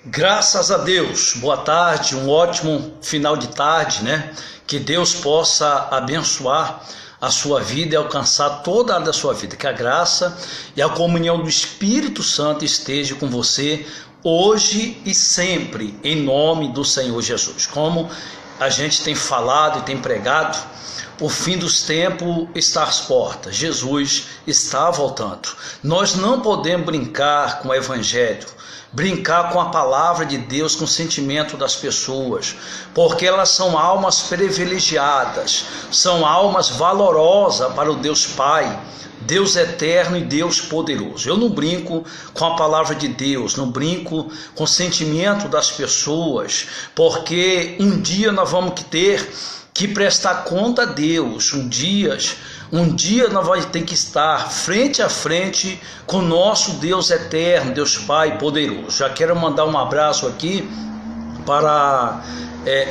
Graças a Deus, boa tarde, um ótimo final de tarde, né? Que Deus possa abençoar a sua vida e alcançar toda a área da sua vida. Que a graça e a comunhão do Espírito Santo esteja com você hoje e sempre, em nome do Senhor Jesus. Como a gente tem falado e tem pregado, o fim dos tempos está às portas. Jesus está voltando. Nós não podemos brincar com o Evangelho, brincar com a palavra de Deus, com o sentimento das pessoas, porque elas são almas privilegiadas, são almas valorosas para o Deus Pai, Deus eterno e Deus poderoso. Eu não brinco com a palavra de Deus, não brinco com o sentimento das pessoas, porque um dia nós vamos ter que prestar conta a Deus. Um dia nós vamos ter que estar frente a frente com o nosso Deus eterno, Deus Pai poderoso. Já quero mandar um abraço aqui para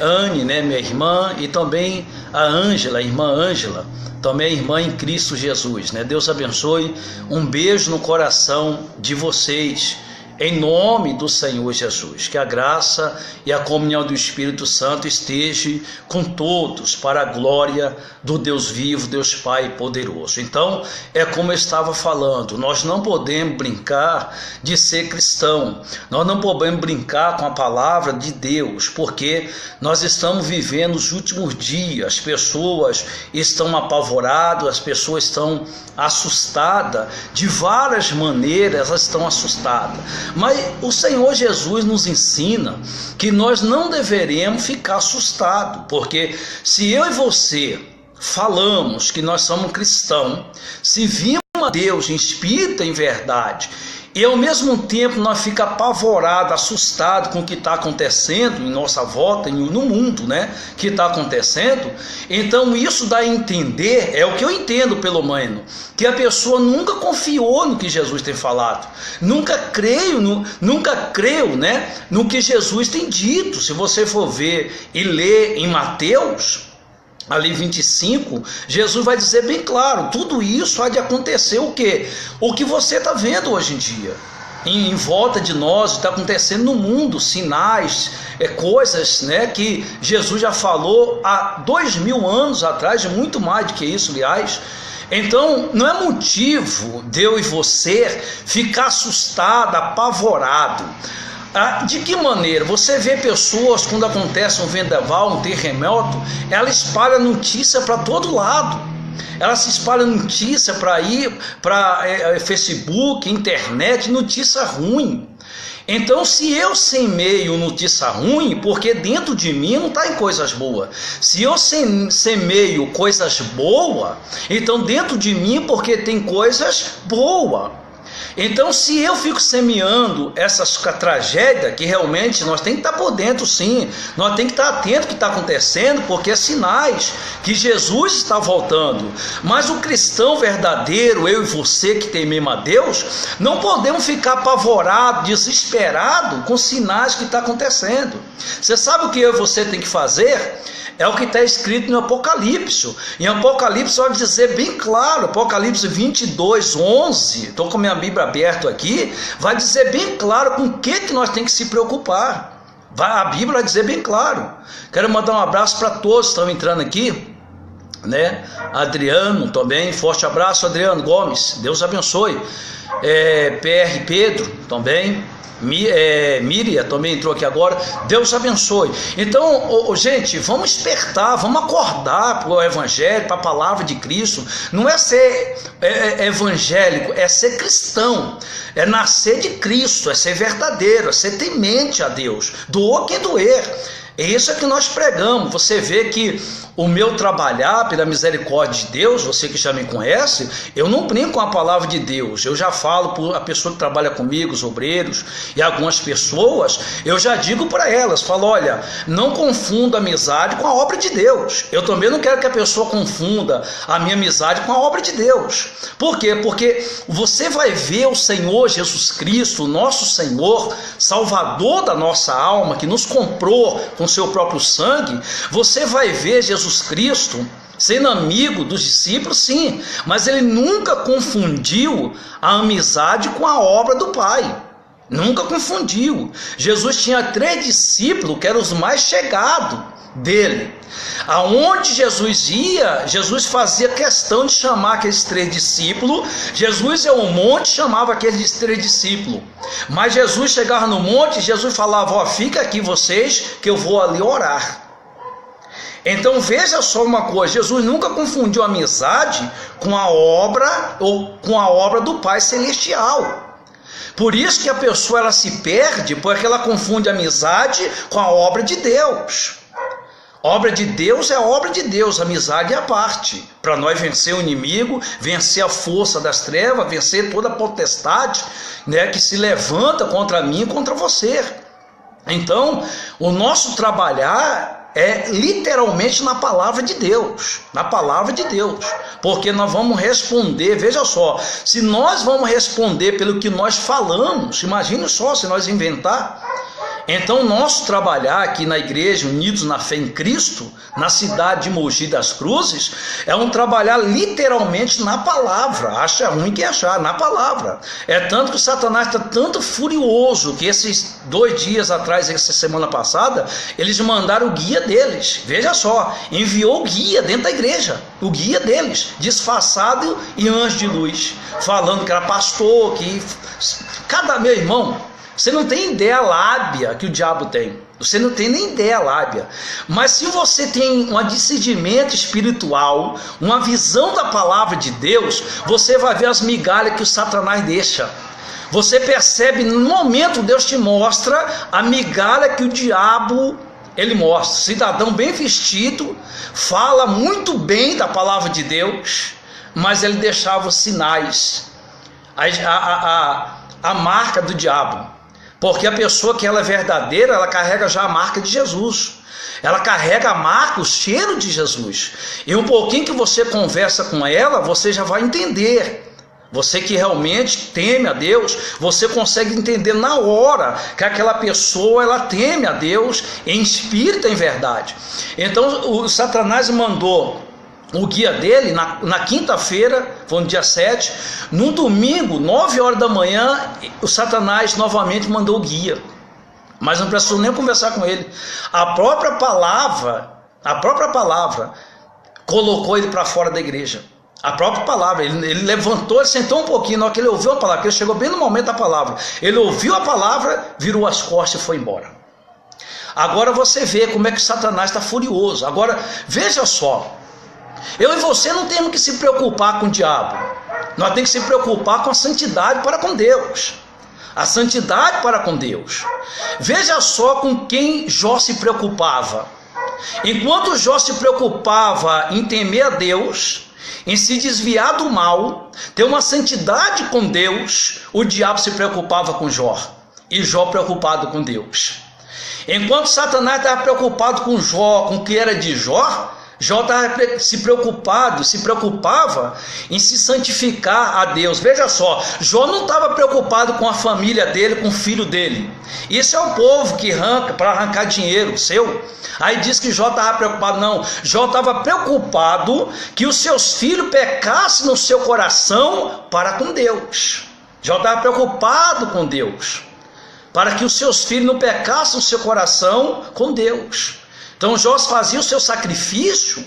Anne, né, minha irmã, e também a Ângela, a irmã Ângela, também irmã em Cristo Jesus, né? Deus abençoe, um beijo no coração de vocês, em nome do Senhor Jesus. Que a graça e a comunhão do Espírito Santo esteja com todos, para a glória do Deus vivo, Deus Pai poderoso. Então, é como eu estava falando, nós não podemos brincar de ser cristão, nós não podemos brincar com a palavra de Deus, porque nós estamos vivendo os últimos dias, as pessoas estão apavoradas, as pessoas estão assustadas, de várias maneiras elas estão assustadas. Mas o Senhor Jesus nos ensina que nós não deveremos ficar assustados, porque se eu e você falamos que nós somos cristãos, se vimos a Deus em espírito e em verdade, e ao mesmo tempo nós ficamos apavorados, assustados com o que está acontecendo em nossa volta, no mundo, né? Que está acontecendo, então isso dá a entender, é o que eu entendo pelo menos, que a pessoa nunca confiou no que Jesus tem falado, nunca creu, né, no que Jesus tem dito. Se você for ver e ler em Mateus, ali 25, Jesus vai dizer bem claro, tudo isso há de acontecer o quê? O que você está vendo hoje em dia, em volta de nós, está acontecendo no mundo, sinais, coisas, né, que Jesus já falou há 2000 anos atrás, muito mais do que isso, aliás. Então, não é motivo de eu e você ficar assustado, apavorado. De que maneira? Você vê pessoas, quando acontece um vendaval, um terremoto, ela espalha notícia para todo lado. Ela se espalha notícia para Facebook, internet, notícia ruim. Então, se eu semeio notícia ruim, porque dentro de mim não está em coisas boas. Se eu semeio coisas boas, então dentro de mim porque tem coisas boas. Então, se eu fico semeando essas tragédias, que realmente nós temos que estar por dentro, sim, nós temos que estar atento ao que está acontecendo, porque é sinais que Jesus está voltando. Mas o cristão verdadeiro, eu e você que tememos a Deus, não podemos ficar apavorados, desesperados com sinais que estão acontecendo. Você sabe o que eu e você tem que fazer? É o que está escrito no Apocalipse. Em Apocalipse vai dizer bem claro, Apocalipse 22, 11, estou com a minha Bíblia aberta aqui, vai dizer bem claro com o que nós temos que se preocupar. A Bíblia vai dizer bem claro. Quero mandar um abraço para todos que estão entrando aqui, né? Adriano também, forte abraço, Adriano Gomes, Deus abençoe. PR Pedro também, Miriam também entrou aqui agora, Deus abençoe. Então, gente, vamos despertar, vamos acordar para o Evangelho, para a palavra de Cristo. Não é ser evangélico, é ser cristão, é nascer de Cristo, é ser verdadeiro, é ser temente a Deus, doer quem doer. É isso que nós pregamos. Você vê que o meu trabalhar pela misericórdia de Deus, você que já me conhece, eu não brinco com a palavra de Deus. Eu já falo para a pessoa que trabalha comigo, os obreiros e algumas pessoas, eu já digo para elas, falo, olha, não confunda a amizade com a obra de Deus. Eu também não quero que a pessoa confunda a minha amizade com a obra de Deus. Por quê? Porque você vai ver o Senhor Jesus Cristo, nosso Senhor, Salvador da nossa alma, que nos comprou com seu próprio sangue. Você vai ver Jesus Cristo sendo amigo dos discípulos, sim, mas ele nunca confundiu a amizade com a obra do Pai. Nunca confundiu. Jesus tinha 3 discípulos que eram os mais chegados dele. Aonde Jesus ia, Jesus fazia questão de chamar aqueles 3 discípulos. Jesus ia ao monte, chamava aqueles 3 discípulos. Mas Jesus chegava no monte, Jesus falava: ó, fica aqui vocês, que eu vou ali orar. Então veja só uma coisa, Jesus nunca confundiu amizade com a obra ou com a obra do Pai Celestial. Por isso que a pessoa ela se perde, porque ela confunde amizade com a obra de Deus. Obra de Deus é a obra de Deus, amizade é a parte. Para nós vencer o inimigo, vencer a força das trevas, vencer toda a potestade, né, que se levanta contra mim e contra você. Então, o nosso trabalhar é literalmente na palavra de Deus, porque nós vamos responder, veja só, se nós vamos responder pelo que nós falamos, imagine só se nós inventar. Então nosso trabalhar aqui na igreja, unidos na fé em Cristo, na cidade de Mogi das Cruzes, é um trabalhar literalmente na palavra. Acha ruim que achar, na palavra. É tanto que o Satanás está tanto furioso que esses 2 dias atrás, essa semana passada, eles mandaram o guia deles. Veja só, enviou o guia dentro da igreja, o guia deles, disfarçado e anjo de luz, falando que era pastor, que meu irmão, você não tem ideia a lábia que o diabo tem. Você não tem nem ideia a lábia. Mas se você tem um discernimento espiritual, uma visão da palavra de Deus, você vai ver as migalhas que o Satanás deixa. Você percebe, no momento Deus te mostra a migalha que o diabo ele mostra. Cidadão bem vestido, fala muito bem da palavra de Deus, mas ele deixava os sinais, a marca do diabo. Porque a pessoa que ela é verdadeira, ela carrega já a marca de Jesus. Ela carrega a marca, o cheiro de Jesus. E um pouquinho que você conversa com ela, você já vai entender. Você que realmente teme a Deus, você consegue entender na hora que aquela pessoa ela teme a Deus em espírito e em verdade. Então o Satanás mandou o guia dele na quinta-feira, foi no dia 7, no domingo, 9 horas da manhã, o Satanás novamente mandou o guia, mas não precisou nem conversar com ele. A própria palavra colocou ele para fora da igreja. A própria palavra, ele levantou, ele sentou um pouquinho, na hora que ele ouviu a palavra, que ele chegou bem no momento da palavra, ele ouviu a palavra, virou as costas e foi embora. Agora você vê como é que o Satanás está furioso. Agora veja só, eu e você não temos que se preocupar com o diabo. Nós temos que se preocupar com a santidade para com Deus. A santidade para com Deus. Veja só com quem Jó se preocupava. Enquanto Jó se preocupava em temer a Deus, em se desviar do mal, ter uma santidade com Deus, o diabo se preocupava com Jó. E Jó preocupado com Deus. Enquanto Satanás estava preocupado com Jó, com o que era de Jó, Jó estava se preocupava em se santificar a Deus. Veja só, Jó não estava preocupado com a família dele, com o filho dele. Isso é o povo que arranca para arrancar dinheiro seu. Aí diz que Jó estava preocupado. Não, Jó estava preocupado que os seus filhos pecassem no seu coração para com Deus. Jó estava preocupado com Deus, para que os seus filhos não pecassem no seu coração com Deus. Então Jó fazia o seu sacrifício,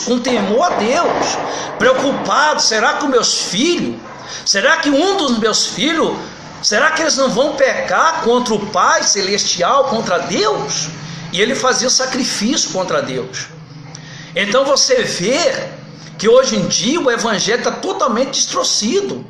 com temor a Deus, preocupado: será que os meus filhos, será que um dos meus filhos, será que eles não vão pecar contra o Pai Celestial, contra Deus? E ele fazia o sacrifício contra Deus. Então você vê que hoje em dia o evangelho está totalmente distorcido.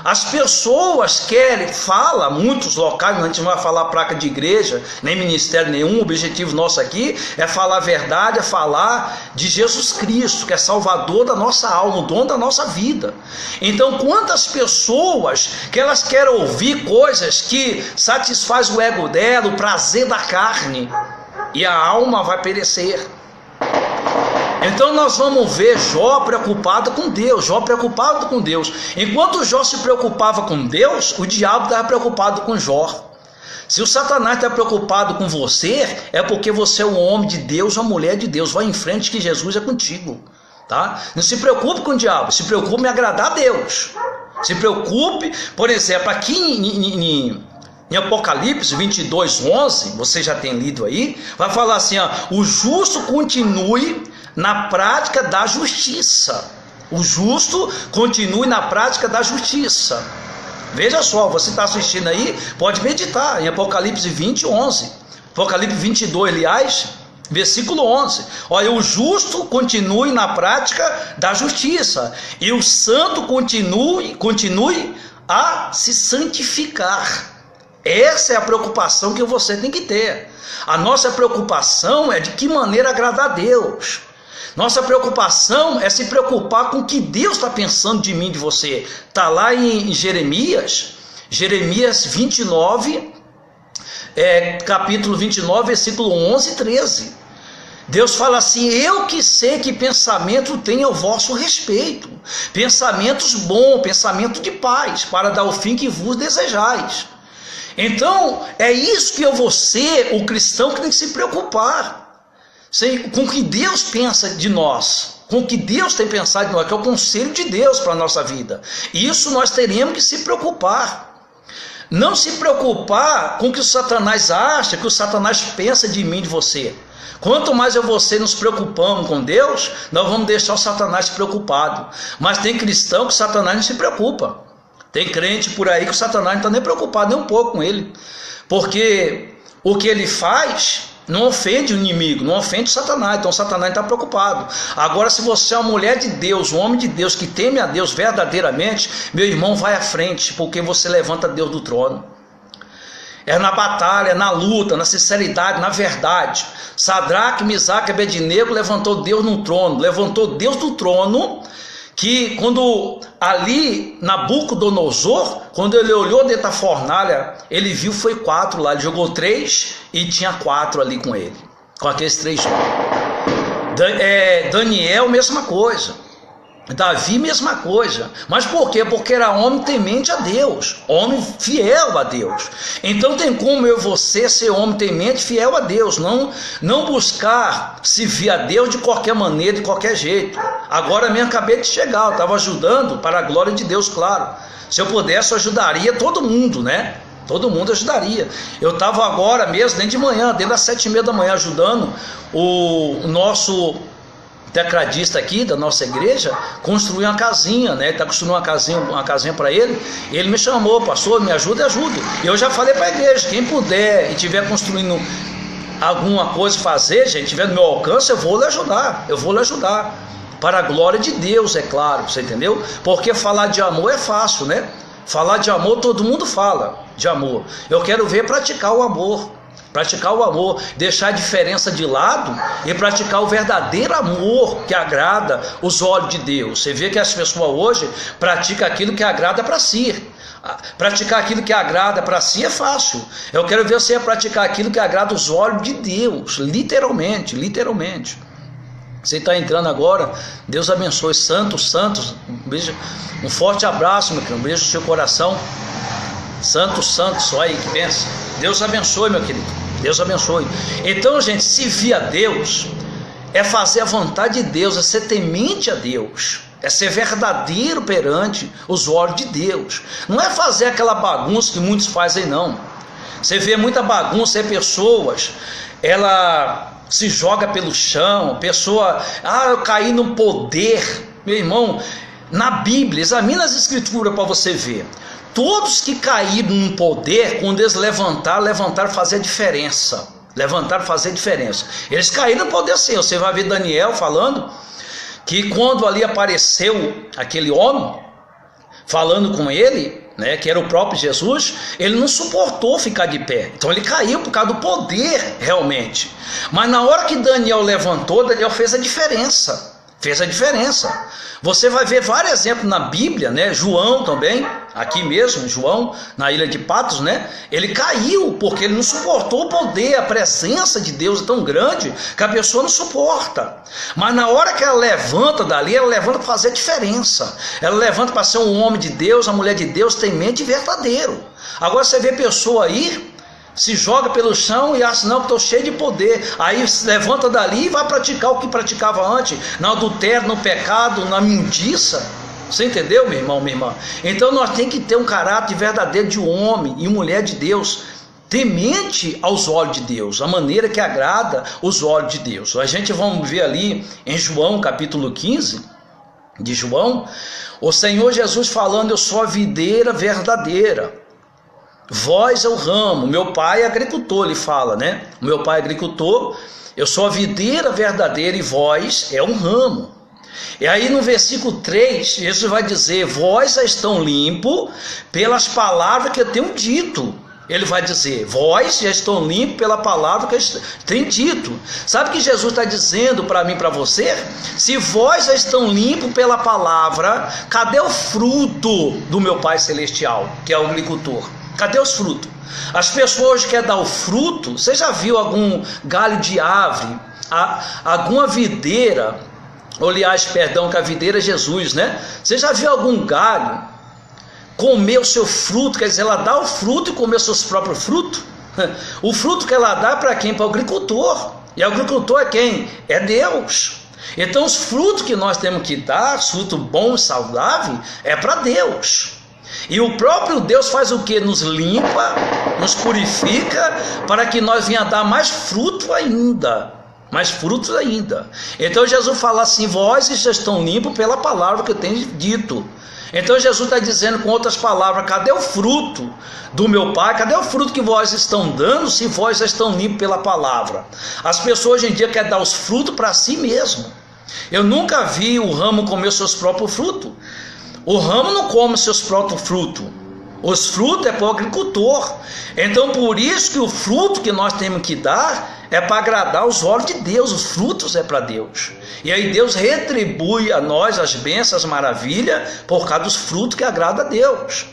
As pessoas falam, muitos locais, a gente não vai falar placa de igreja, nem ministério nenhum, o objetivo nosso aqui é falar a verdade, é falar de Jesus Cristo, que é salvador da nossa alma, o dono da nossa vida. Então quantas pessoas que elas querem ouvir coisas que satisfaz o ego dela, o prazer da carne, e a alma vai perecer. Então nós vamos ver Jó preocupado com Deus, Enquanto Jó se preocupava com Deus, o diabo estava preocupado com Jó. Se o Satanás está preocupado com você, é porque você é um homem de Deus, uma mulher de Deus. Vai em frente que Jesus é contigo, tá? Não se preocupe com o diabo, se preocupe em agradar a Deus. Se preocupe, por exemplo, aqui em Apocalipse 22:11, você já tem lido aí, vai falar assim, ó, o justo continue na prática da justiça. O justo continue na prática da justiça. Veja só, você está assistindo aí, pode meditar em Apocalipse 20:11. Apocalipse 22, aliás, versículo 11. Olha, o justo continue na prática da justiça, e o santo continue a se santificar. Essa é a preocupação que você tem que ter. A nossa preocupação é de que maneira agradar a Deus. Nossa preocupação é se preocupar com o que Deus está pensando de mim, de você. Está lá em Jeremias 29, capítulo 29, versículo 11 e 13. Deus fala assim: eu que sei que pensamento tenho ao vosso respeito, pensamentos bons, pensamento de paz, para dar o fim que vos desejais. Então, é isso que você, o cristão, que tem que se preocupar com o que Deus pensa de nós, com o que Deus tem pensado de nós, que é o conselho de Deus para a nossa vida. Isso nós teremos que se preocupar. Não se preocupar com o que o Satanás acha, que o Satanás pensa de mim, de você. Quanto mais eu e você nos preocupamos com Deus, nós vamos deixar o Satanás preocupado. Mas tem cristão que o Satanás não se preocupa. Tem crente por aí que o Satanás não está nem preocupado nem um pouco com ele. Porque o que ele faz não ofende o inimigo, não ofende o Satanás. Então o Satanás está preocupado. Agora, se você é uma mulher de Deus, um homem de Deus que teme a Deus verdadeiramente, meu irmão, vai à frente, porque você levanta Deus do trono. É na batalha, na luta, na sinceridade, na verdade. Sadraque, Misaque e Abednego levantou Deus no trono. Levantou Deus do trono, que quando ali Nabucodonosor, quando ele olhou dentro da fornalha, ele viu foi 4 lá. Ele jogou 3 e tinha 4 ali com ele. Com aqueles 3. Daniel, mesma coisa. Davi, mesma coisa. Mas por quê? Porque era homem temente a Deus, homem fiel a Deus. Então tem como eu e você ser homem temente, fiel a Deus, não buscar servir a Deus de qualquer maneira, de qualquer jeito. Agora mesmo acabei de chegar, eu estava ajudando para a glória de Deus, claro. Se eu pudesse, eu ajudaria todo mundo, né? Todo mundo ajudaria. Eu estava agora mesmo, dentro de manhã, dentro das 7:30 da manhã, ajudando o nosso tecladista aqui da nossa igreja construir uma casinha, né? Ele está construindo uma casinha para ele. Ele me chamou: pastor, me ajuda e ajudo. Eu já falei para a igreja: quem puder e estiver construindo alguma coisa fazer, gente, tiver no meu alcance, eu vou lhe ajudar, para a glória de Deus, é claro, você entendeu? Porque falar de amor é fácil, né? Falar de amor, todo mundo fala de amor. Eu quero ver praticar o amor, deixar a diferença de lado e praticar o verdadeiro amor que agrada os olhos de Deus. Você vê que as pessoas hoje praticam aquilo que agrada para si. Praticar aquilo que agrada para si é fácil. Eu quero ver você praticar aquilo que agrada os olhos de Deus, literalmente. Você está entrando agora, Deus abençoe. Santos, um beijo, um forte abraço, meu querido, um beijo no seu coração. Santos, olha aí que pensa. Deus abençoe, meu querido, Deus abençoe. Então, gente, servir a Deus é fazer a vontade de Deus, é ser temente a Deus, é ser verdadeiro perante os olhos de Deus. Não é fazer aquela bagunça que muitos fazem, não. Você vê muita bagunça, pessoas, ela se joga pelo chão, pessoa, eu caí no poder. Meu irmão, na Bíblia, examina as escrituras para você ver. Todos que caíram no poder, quando eles levantaram fazer diferença. Eles caíram no poder sim. Você vai ver Daniel falando que quando ali apareceu aquele homem, falando com ele, né, que era o próprio Jesus, ele não suportou ficar de pé. Então ele caiu por causa do poder realmente. Mas na hora que Daniel levantou, Daniel fez a diferença. Você vai ver vários exemplos na Bíblia, né? João também, aqui mesmo, João, na ilha de Patmos, né? Ele caiu porque ele não suportou o poder, a presença de Deus é tão grande que a pessoa não suporta. Mas na hora que ela levanta dali, ela levanta para fazer a diferença. Ela levanta para ser um homem de Deus, uma mulher de Deus, temente e verdadeiro. Agora você vê pessoa aí, se joga pelo chão e acha, não, que estou cheio de poder. Aí se levanta dali e vai praticar o que praticava antes, no adultério, no pecado, na imundiça. Você entendeu, meu irmão, minha irmã? Então nós temos que ter um caráter verdadeiro de homem e mulher de Deus, temente aos olhos de Deus, a maneira que agrada os olhos de Deus. A gente vamos ver ali em João capítulo 15 de João, o Senhor Jesus falando: eu sou a videira verdadeira, vós é o ramo, meu pai é agricultor. Ele fala, né? Meu pai é agricultor, eu sou a videira verdadeira e vós é um ramo. E aí no versículo 3, Jesus vai dizer: vós já estão limpos pelas palavras que eu tenho dito. Ele vai dizer: vós já estão limpos pela palavra que eu tenho dito. Sabe o que Jesus está dizendo para mim e para você? Se vós já estão limpos pela palavra, cadê o fruto do meu Pai Celestial, que é o agricultor? Cadê os frutos? As pessoas querem dar o fruto. Você já viu algum galho de árvore, alguma videira? Aliás, perdão, que a videira é Jesus, né? Você já viu algum galho comer o seu fruto? Quer dizer, ela dá o fruto e comer os seus próprios frutos? O fruto que ela dá é para quem? Para o agricultor. E o agricultor é quem? É Deus. Então os frutos que nós temos que dar, fruto bom e saudável, é para Deus. E o próprio Deus faz o que? Nos limpa, nos purifica, para que nós venhamos a dar mais fruto ainda. Mais frutos ainda. Então Jesus fala assim: vós já estão limpos pela palavra que eu tenho dito. Então Jesus está dizendo, com outras palavras: cadê o fruto do meu Pai? Cadê o fruto que vós estão dando, se vós já estão limpos pela palavra? As pessoas hoje em dia querem dar os frutos para si mesmo. Eu nunca vi o ramo comer os seus próprios frutos. O ramo não come os seus próprios frutos. Os frutos é para o agricultor. Então por isso que o fruto que nós temos que dar é para agradar os olhos de Deus. Os frutos é para Deus. E aí Deus retribui a nós as bênçãos, as maravilhas, por causa dos frutos que agradam a Deus.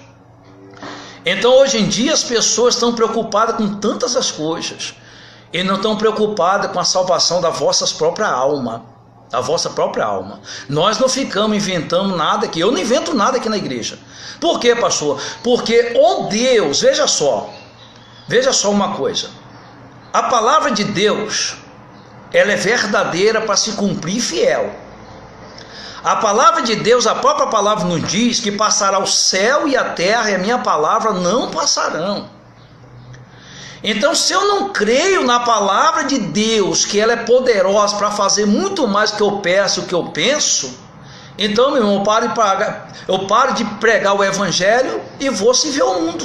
Então hoje em dia as pessoas estão preocupadas com tantas as coisas e não estão preocupadas com a salvação da vossa própria alma. A vossa própria alma. Nós não ficamos inventando nada aqui. Eu não invento nada aqui na igreja. Por quê, pastor? Porque o Deus, veja só uma coisa. A palavra de Deus, ela é verdadeira para se cumprir, fiel. A palavra de Deus, a própria palavra nos diz que passará o céu e a terra, e a minha palavra não passarão. Então, se eu não creio na palavra de Deus, que ela é poderosa para fazer muito mais do que eu peço, o que eu penso, então, meu irmão, eu paro de pregar o evangelho e vou servir ao mundo.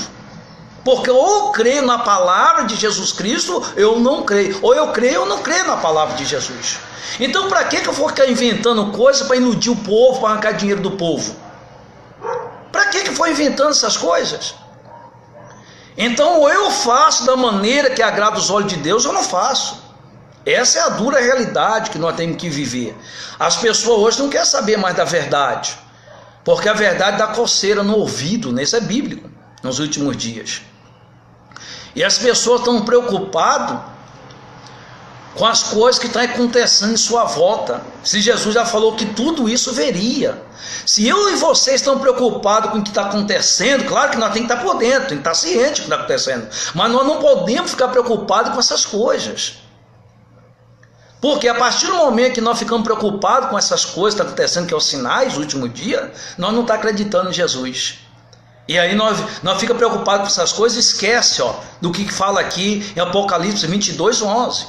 Porque ou eu creio na palavra de Jesus Cristo, eu não creio. Ou eu creio ou não creio na palavra de Jesus. Então, para que eu vou ficar inventando coisas para iludir o povo, para arrancar dinheiro do povo? Para que eu vou inventando essas coisas? Então, ou eu faço da maneira que agrada os olhos de Deus, ou eu não faço. Essa é a dura realidade que nós temos que viver. As pessoas hoje não querem saber mais da verdade, porque a verdade dá coceira no ouvido, né? Isso é bíblico, nos últimos dias. E as pessoas estão preocupadas com as coisas que estão acontecendo em sua volta. Se Jesus já falou que tudo isso veria. Se eu e vocês estão preocupados com o que está acontecendo, claro que nós temos que estar por dentro, tem que estar ciente do que está acontecendo. Mas nós não podemos ficar preocupados com essas coisas. Porque a partir do momento que nós ficamos preocupados com essas coisas que estão acontecendo, que é os sinais do último dia, nós não estamos acreditando em Jesus. E aí nós ficamos preocupados com essas coisas e esquece do que fala aqui em Apocalipse 22:11.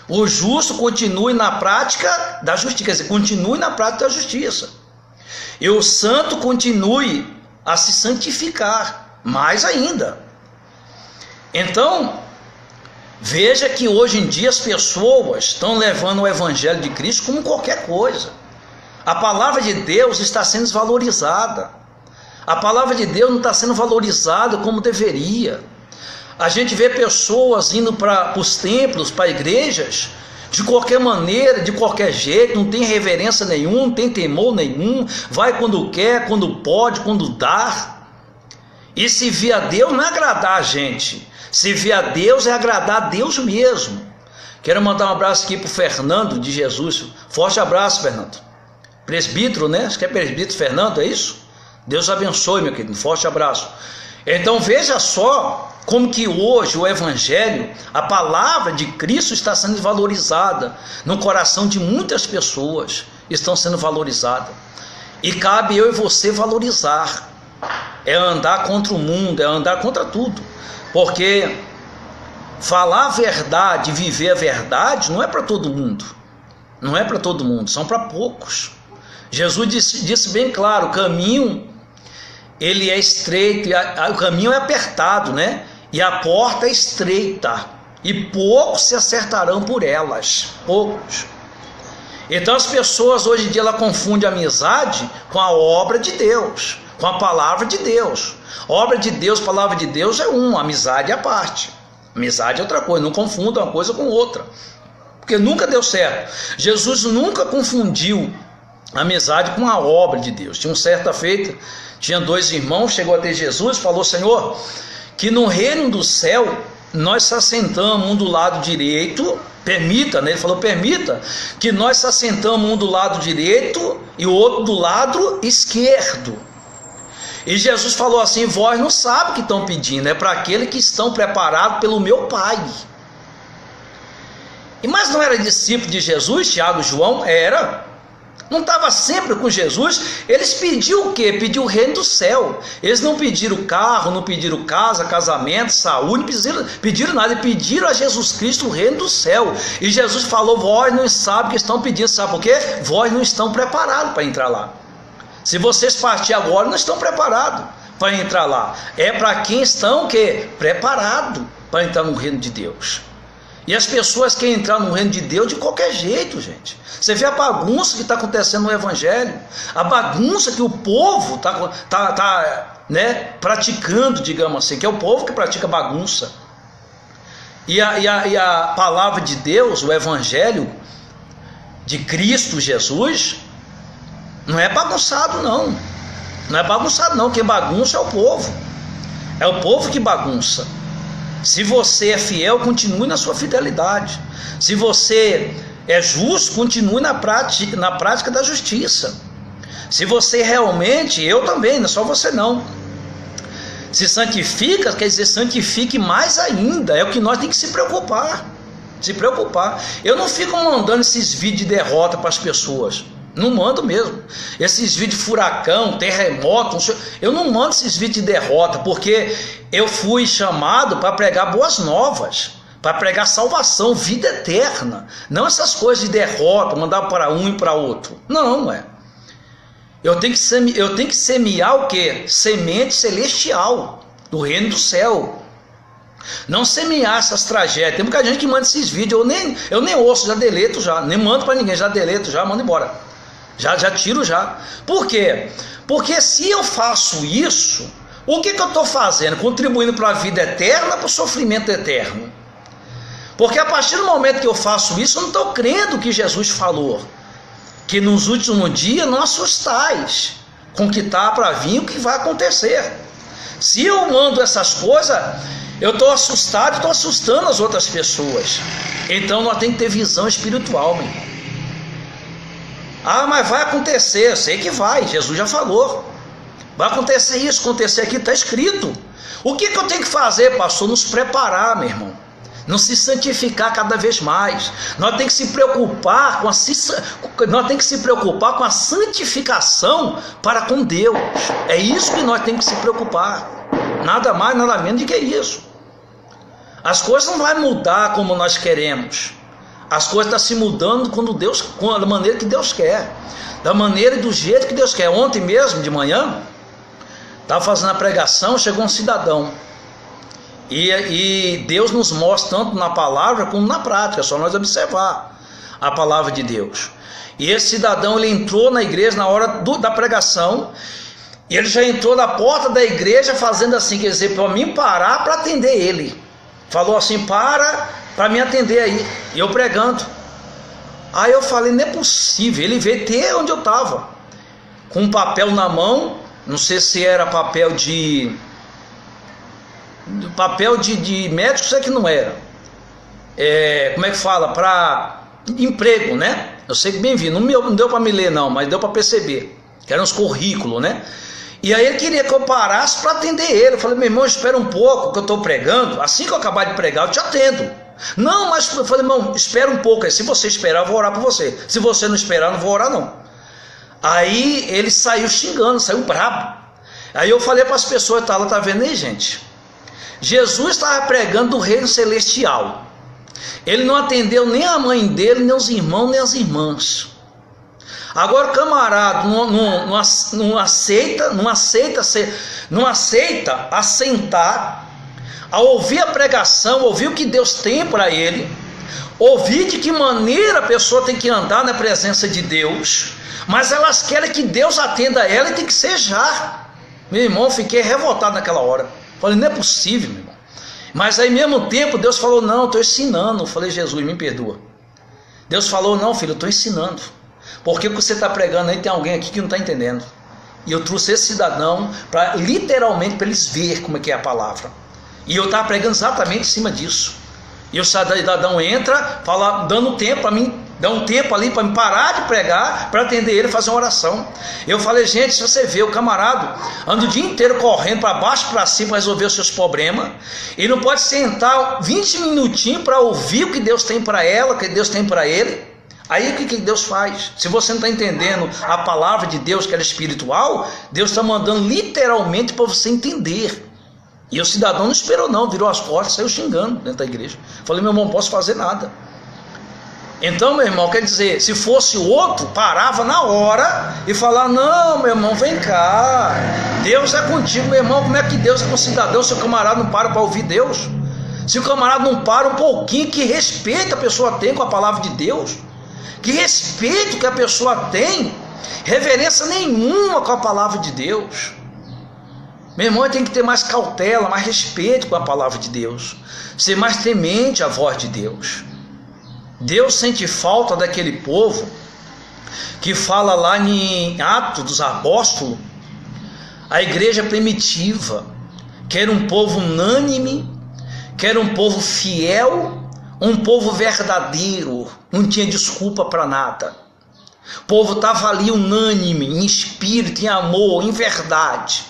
O justo continue na prática da justiça, quer dizer, continue na prática da justiça. E o santo continue a se santificar, mais ainda. Então, veja que hoje em dia as pessoas estão levando o evangelho de Cristo como qualquer coisa. A palavra de Deus está sendo desvalorizada. A palavra de Deus não está sendo valorizada como deveria. A gente vê pessoas indo para os templos, para igrejas, de qualquer maneira, de qualquer jeito, não tem reverência nenhuma, não tem temor nenhum, vai quando quer, quando pode, quando dá. E se vir a Deus não é agradar a gente, se vir a Deus é agradar a Deus mesmo. Quero mandar um abraço aqui para o Fernando de Jesus, forte abraço, Fernando. Presbítero, né? Acho que é presbítero Fernando, é isso? Deus abençoe, meu querido, um forte abraço. Então veja só como que hoje o evangelho, a palavra de Cristo está sendo valorizada no coração de muitas pessoas, estão sendo valorizadas. E cabe eu e você valorizar. É andar contra o mundo, é andar contra tudo. Porque falar a verdade, viver a verdade, não é para todo mundo. Não é para todo mundo, são para poucos. Jesus disse bem claro, o caminho, ele é estreito, o caminho é apertado, né? E a porta é estreita, e poucos se acertarão por elas, poucos. Então as pessoas hoje em dia ela confundem a amizade com a obra de Deus, com a palavra de Deus. Obra de Deus, palavra de Deus é uma, amizade é a parte. Amizade é outra coisa, não confunda uma coisa com outra, porque nunca deu certo. Jesus nunca confundiu a amizade com a obra de Deus. Tinha uma certa feita, tinha dois irmãos, chegou até Jesus e falou: Senhor, que no reino do céu nós se assentamos um do lado direito, permita, né? Ele falou: permita que nós se assentamos um do lado direito e o outro do lado esquerdo. E Jesus falou assim: vós não sabem o que estão pedindo, é para aqueles que estão preparados pelo meu Pai. Mas não era discípulo de Jesus, Tiago e João? Era. Não estava sempre com Jesus. Eles pediram o quê? Pediram o reino do céu. Eles não pediram carro, não pediram casa, casamento, saúde, não pediram nada. Eles pediram a Jesus Cristo o reino do céu. E Jesus falou: vós não sabem o que estão pedindo. Sabe por quê? Vós não estão preparados para entrar lá. Se vocês partirem agora, não estão preparados para entrar lá. É para quem estão o quê? Preparados para entrar no reino de Deus. E as pessoas querem entrar no reino de Deus de qualquer jeito, gente. Você vê a bagunça que está acontecendo no Evangelho, a bagunça que o povo está praticando, digamos assim, que é o povo que pratica bagunça. E a palavra de Deus, o Evangelho de Cristo Jesus, não é bagunçado não. Não é bagunçado não, quem bagunça é o povo. É o povo que bagunça. Se você é fiel, continue na sua fidelidade. Se você é justo, continue na prática da justiça. Se você realmente, eu também, não é só você não, se santifica, quer dizer, santifique mais ainda. É o que nós temos que se preocupar. Se preocupar. Eu não fico mandando esses vídeos de derrota para as pessoas. Não mando mesmo. Esses vídeos de furacão, terremoto, eu não mando esses vídeos de derrota, porque eu fui chamado para pregar boas novas, para pregar salvação, vida eterna. Não essas coisas de derrota, mandar para um e para outro. Não é. Eu tenho que semear o quê? Semente celestial, do reino do céu. Não semear essas tragédias. Tem muita gente que manda esses vídeos, eu nem ouço, já deleto já, nem mando para ninguém, já deleto, já mando embora. Já tiro já. Por quê? Porque se eu faço isso, o que eu estou fazendo? Contribuindo para a vida eterna, para o sofrimento eterno. Porque a partir do momento que eu faço isso, eu não estou crendo o que Jesus falou, que nos últimos dias não assustais com o que está para vir, o que vai acontecer. Se eu mando essas coisas, eu estou assustado, estou assustando as outras pessoas. Então nós temos que ter visão espiritual, meu irmão. Ah, mas vai acontecer, eu sei que vai, Jesus já falou. Vai acontecer isso, acontecer aquilo, está escrito. O que eu tenho que fazer, pastor? Nos preparar, meu irmão. Não se santificar cada vez mais. Nós temos que se preocupar com a santificação para com Deus. É isso que nós temos que se preocupar. Nada mais, nada menos do que isso. As coisas não vão mudar como nós queremos. As coisas estão se mudando da maneira que Deus quer, da maneira e do jeito que Deus quer. Ontem mesmo, de manhã, estava fazendo a pregação, chegou um cidadão. E Deus nos mostra tanto na palavra como na prática, é só nós observar a palavra de Deus. E esse cidadão, ele entrou na igreja na hora da pregação, e ele já entrou na porta da igreja fazendo assim, quer dizer, para mim parar para atender ele. Falou assim: para me atender aí. E eu pregando. Aí eu falei: não é possível. Ele veio até onde eu estava, com um papel na mão. Não sei se era papel de médico, sei que não era. Como é que fala? Para emprego, né? Eu sei que bem vi. Não deu para me ler não, mas deu para perceber. Que eram os currículos, né? E aí ele queria que eu parasse para atender ele. Eu falei: meu irmão, espera um pouco que eu estou pregando. Assim que eu acabar de pregar, eu te atendo. Não, mas eu falei: irmão, espera um pouco. Se você esperar, eu vou orar por você. Se você não esperar, eu não vou orar não. Aí ele saiu xingando, saiu brabo. Aí eu falei para as pessoas, tá vendo aí, gente? Jesus estava pregando o reino celestial. Ele não atendeu nem a mãe dele, nem os irmãos, nem as irmãs. Agora o camarada não aceita assentar a ouvir a pregação, ouvir o que Deus tem para ele, ouvir de que maneira a pessoa tem que andar na presença de Deus, mas elas querem que Deus atenda a ela e tem que ser já. Meu irmão, fiquei revoltado naquela hora. Falei, não é possível, meu irmão. Mas aí, ao mesmo tempo, Deus falou, não, eu estou ensinando. Eu falei, Jesus, me perdoa. Deus falou, não, filho, eu estou ensinando. Porque o que você está pregando aí, tem alguém aqui que não está entendendo. E eu trouxe esse cidadão, literalmente, para eles verem como é que é a palavra. E eu estava pregando exatamente em cima disso. E o cidadão entra, fala, dando tempo para mim, dá um tempo ali para me parar de pregar, para atender ele e fazer uma oração. Eu falei, gente, se você vê o camarada anda o dia inteiro correndo para baixo e para cima para resolver os seus problemas, e não pode sentar 20 minutinhos para ouvir o que Deus tem para ela, o que Deus tem para ele. Aí o que Deus faz? Se você não está entendendo a palavra de Deus, que era espiritual, Deus está mandando literalmente para você entender. E o cidadão não esperou não, virou as costas, saiu xingando dentro da igreja. Falei, meu irmão, não posso fazer nada. Então, meu irmão, quer dizer, se fosse outro, parava na hora e falava, não, meu irmão, vem cá, Deus é contigo, meu irmão. Como é que Deus é com o cidadão se o camarada não para ouvir Deus? Se o camarada não para um pouquinho, que respeito a pessoa tem com a palavra de Deus, que respeito que a pessoa tem, reverência nenhuma com a palavra de Deus. Meu irmão, tem que ter mais cautela, mais respeito com a palavra de Deus, ser mais temente à voz de Deus. Deus sente falta daquele povo que fala lá em Atos dos Apóstolos, a igreja primitiva, que era um povo unânime, que era um povo fiel, um povo verdadeiro, não tinha desculpa para nada. O povo estava ali unânime, em espírito, em amor, em verdade.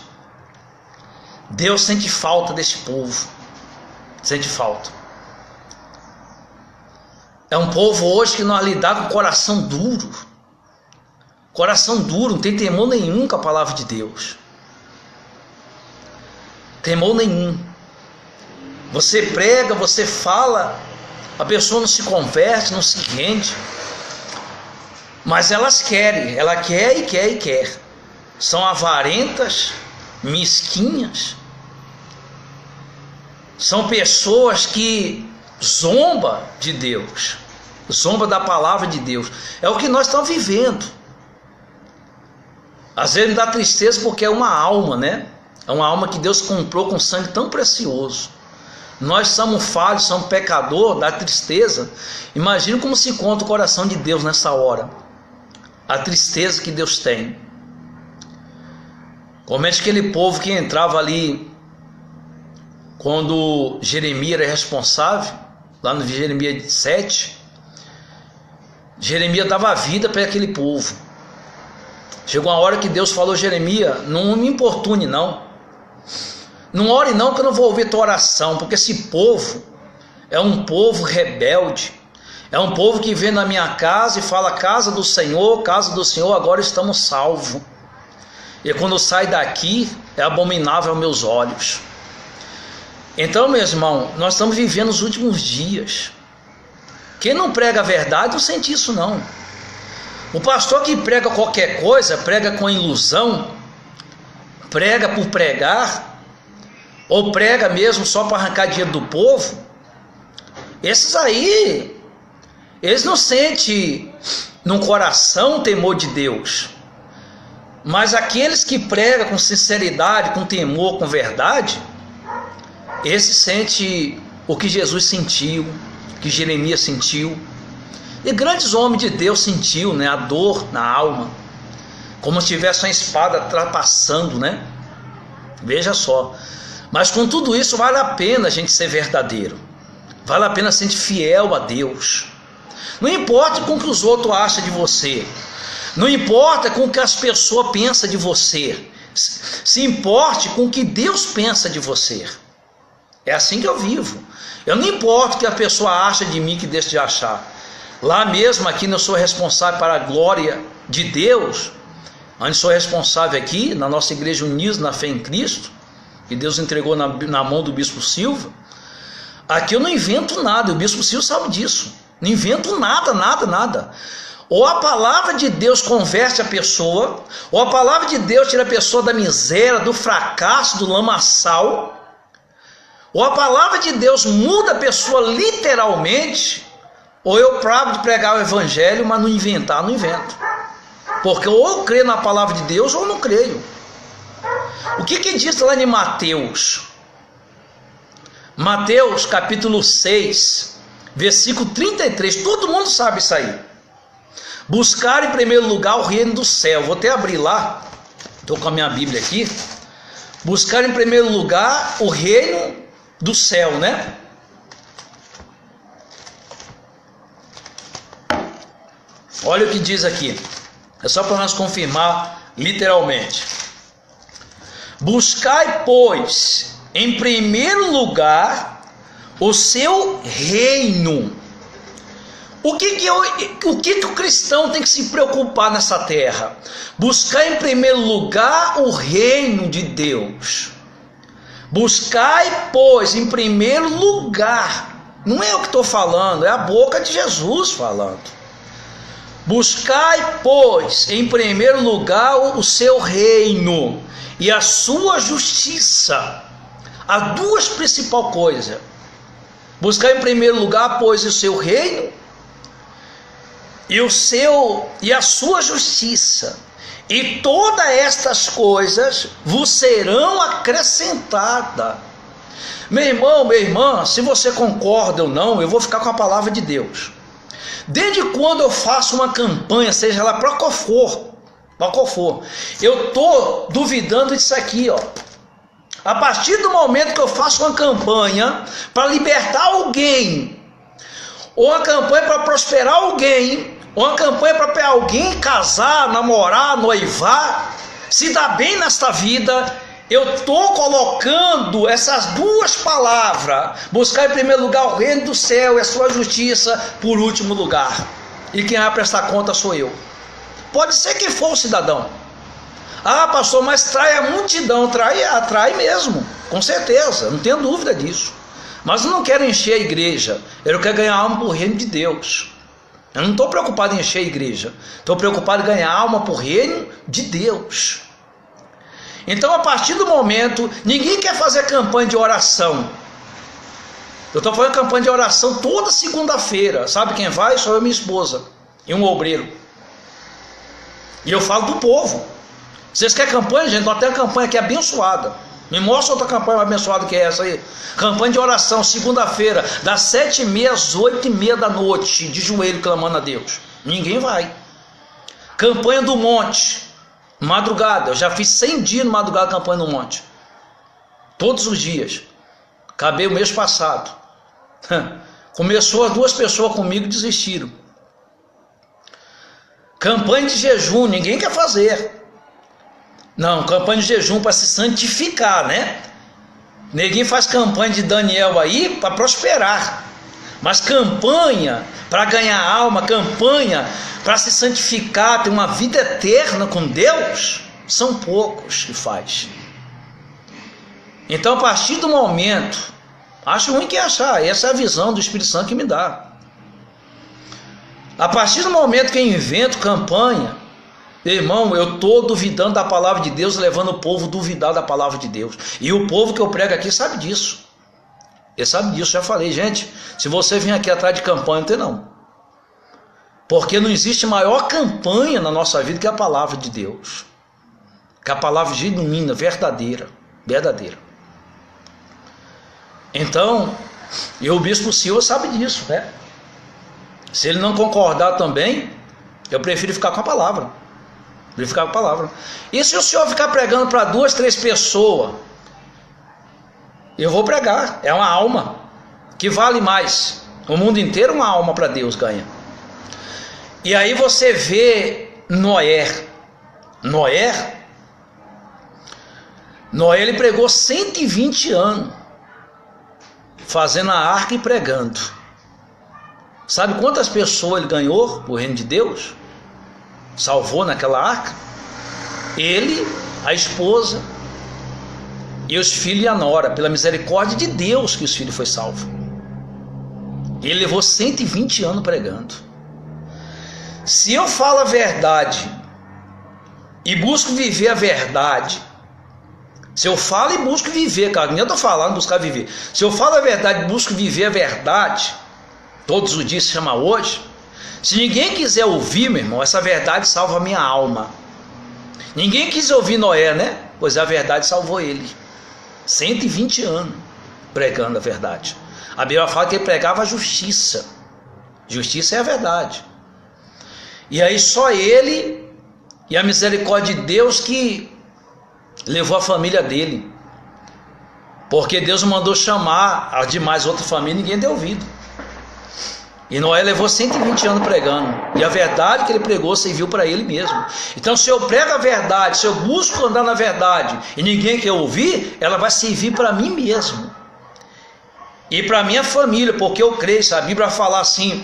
Deus sente falta desse povo, sente falta. É um povo hoje que não lidar com coração duro, não tem temor nenhum com a palavra de Deus, temor nenhum. Você prega, você fala, a pessoa não se converte, não se rende, mas elas querem, ela quer e quer e quer, são avarentas, mesquinhas, são pessoas que zomba de Deus, zomba da palavra de Deus. É o que nós estamos vivendo. Às vezes me dá tristeza porque é uma alma, né? É uma alma que Deus comprou com sangue tão precioso. Nós somos falhos, somos pecadores, dá tristeza. Imagina como se encontra o coração de Deus nessa hora, a tristeza que Deus tem. Comente aquele povo que entrava ali quando Jeremias era responsável, lá no Jeremias 7, Jeremias dava vida para aquele povo. Chegou uma hora que Deus falou, Jeremias, não me importune não ore não, que eu não vou ouvir tua oração, porque esse povo é um povo rebelde, é um povo que vem na minha casa e fala, casa do Senhor, agora estamos salvos, e quando sai daqui é abominável aos meus olhos. Então, meu irmão, nós estamos vivendo os últimos dias. Quem não prega a verdade não sente isso não. O pastor que prega qualquer coisa, prega com ilusão, prega por pregar, ou prega mesmo só para arrancar dinheiro do povo, esses aí, eles não sentem no coração o temor de Deus. Mas aqueles que pregam com sinceridade, com temor, com verdade, esse sente o que Jesus sentiu, que Jeremias sentiu, e grandes homens de Deus sentiu, né, a dor na alma, como se tivesse uma espada trapassando, né? Veja só. Mas com tudo isso vale a pena a gente ser verdadeiro, vale a pena ser fiel a Deus. Não importa com o que os outros acham de você, não importa com o que as pessoas pensam de você, se importe com o que Deus pensa de você. É assim que eu vivo. Eu não importo o que a pessoa acha de mim, que deixa de achar. Lá mesmo, aqui eu sou responsável para a glória de Deus. onde sou responsável aqui, na nossa igreja Unidos na Fé em Cristo, que Deus entregou na mão do Bispo Silva. Aqui eu não invento nada, o Bispo Silva sabe disso. Não invento nada. Ou a palavra de Deus converte a pessoa, ou a palavra de Deus tira a pessoa da miséria, do fracasso, do lamaçal, ou a palavra de Deus muda a pessoa literalmente, ou eu paro de pregar o evangelho, mas não invento. Porque ou eu creio na palavra de Deus ou não creio. O que diz lá em Mateus? Mateus capítulo 6, versículo 33, todo mundo sabe isso aí. Buscar em primeiro lugar o reino do céu. Vou até abrir lá, estou com a minha Bíblia aqui. Buscar em primeiro lugar o reino do céu, né? Olha o que diz aqui. É só para nós confirmar literalmente. Buscai, pois, em primeiro lugar o seu reino. O que o cristão tem que se preocupar nessa terra? Buscar em primeiro lugar o reino de Deus. Buscai, pois, em primeiro lugar. Não é eu que estou falando, é a boca de Jesus falando. Buscai, pois, em primeiro lugar o seu reino e a sua justiça. Há duas principais coisas. Buscar em primeiro lugar, pois, o seu reino e a sua justiça. E todas estas coisas vos serão acrescentadas. Meu irmão, minha irmã, se você concorda ou não, eu vou ficar com a palavra de Deus. Desde quando eu faço uma campanha, seja lá para qual for, eu estou duvidando disso aqui, ó. A partir do momento que eu faço uma campanha para libertar alguém, ou uma campanha para prosperar alguém, ou uma campanha para alguém casar, namorar, noivar, se dar bem nesta vida, eu estou colocando essas duas palavras, buscar em primeiro lugar o reino do céu e a sua justiça, por último lugar. E quem vai prestar conta sou eu. Pode ser que for o cidadão. Ah, pastor, mas trai a multidão. Atrai mesmo, com certeza, não tenho dúvida disso. Mas eu não quero encher a igreja, eu quero ganhar alma para o reino de Deus. Eu não estou preocupado em encher a igreja, estou preocupado em ganhar alma para o reino de Deus. Então, a partir do momento, ninguém quer fazer campanha de oração. Eu estou fazendo campanha de oração toda segunda-feira. Sabe quem vai? Sou eu e minha esposa e um obreiro. E eu falo do povo. Vocês querem campanha, gente? Nós temos uma campanha aqui abençoada. Me mostra outra campanha abençoada que é essa aí. Campanha de oração, segunda-feira, das 7h30 às 8h30 da noite, de joelho clamando a Deus. Ninguém vai. Campanha do monte, madrugada. Eu já fiz 100 dias no madrugada campanha no monte. Todos os dias. Acabei o mês passado. Começou as 2 pessoas comigo e desistiram. Campanha de jejum, ninguém quer fazer. Não, campanha de jejum para se santificar, né? Ninguém faz campanha de Daniel aí para prosperar. Mas campanha para ganhar alma, campanha para se santificar, ter uma vida eterna com Deus, são poucos que faz. Então, a partir do momento, acho ruim que achar, essa é a visão do Espírito Santo que me dá. A partir do momento que eu invento campanha, irmão, eu estou duvidando da palavra de Deus, levando o povo a duvidar da palavra de Deus. E o povo que eu prego aqui sabe disso. Ele sabe disso, já falei, gente, se você vir aqui atrás de campanha, não tem não. Porque não existe maior campanha na nossa vida que a palavra de Deus. Que a palavra genuína, verdadeira. Então, e o Bispo Silva sabe disso, né? Se ele não concordar também, eu prefiro ficar com a palavra. E se o senhor ficar pregando para 2, 3 pessoas, eu vou pregar. É uma alma que vale mais. O mundo inteiro uma alma para Deus ganha. E aí você vê Noé, ele pregou 120 anos, fazendo a arca e pregando. Sabe quantas pessoas ele ganhou para o reino de Deus? Salvou naquela arca? Ele, a esposa e os filhos e a nora. Pela misericórdia de Deus que os filhos foi salvo. Ele levou 120 anos pregando. Se eu falo a verdade e busco viver a verdade, se eu falo e busco viver, cara, nem eu estou falando buscar viver. Se eu falo a verdade e busco viver a verdade, todos os dias se chama hoje. Se ninguém quiser ouvir, meu irmão, essa verdade salva a minha alma. Ninguém quis ouvir Noé, né? Pois a verdade salvou ele. 120 anos pregando a verdade. A Bíblia fala que ele pregava a justiça. Justiça é a verdade. E aí só ele e a misericórdia de Deus que levou a família dele. Porque Deus mandou chamar a demais outra família e ninguém deu ouvido. E Noé levou 120 anos pregando. E a verdade que ele pregou serviu para ele mesmo. Então se eu prego a verdade, se eu busco andar na verdade e ninguém quer ouvir, ela vai servir para mim mesmo. E para minha família, porque eu creio. A Bíblia fala assim: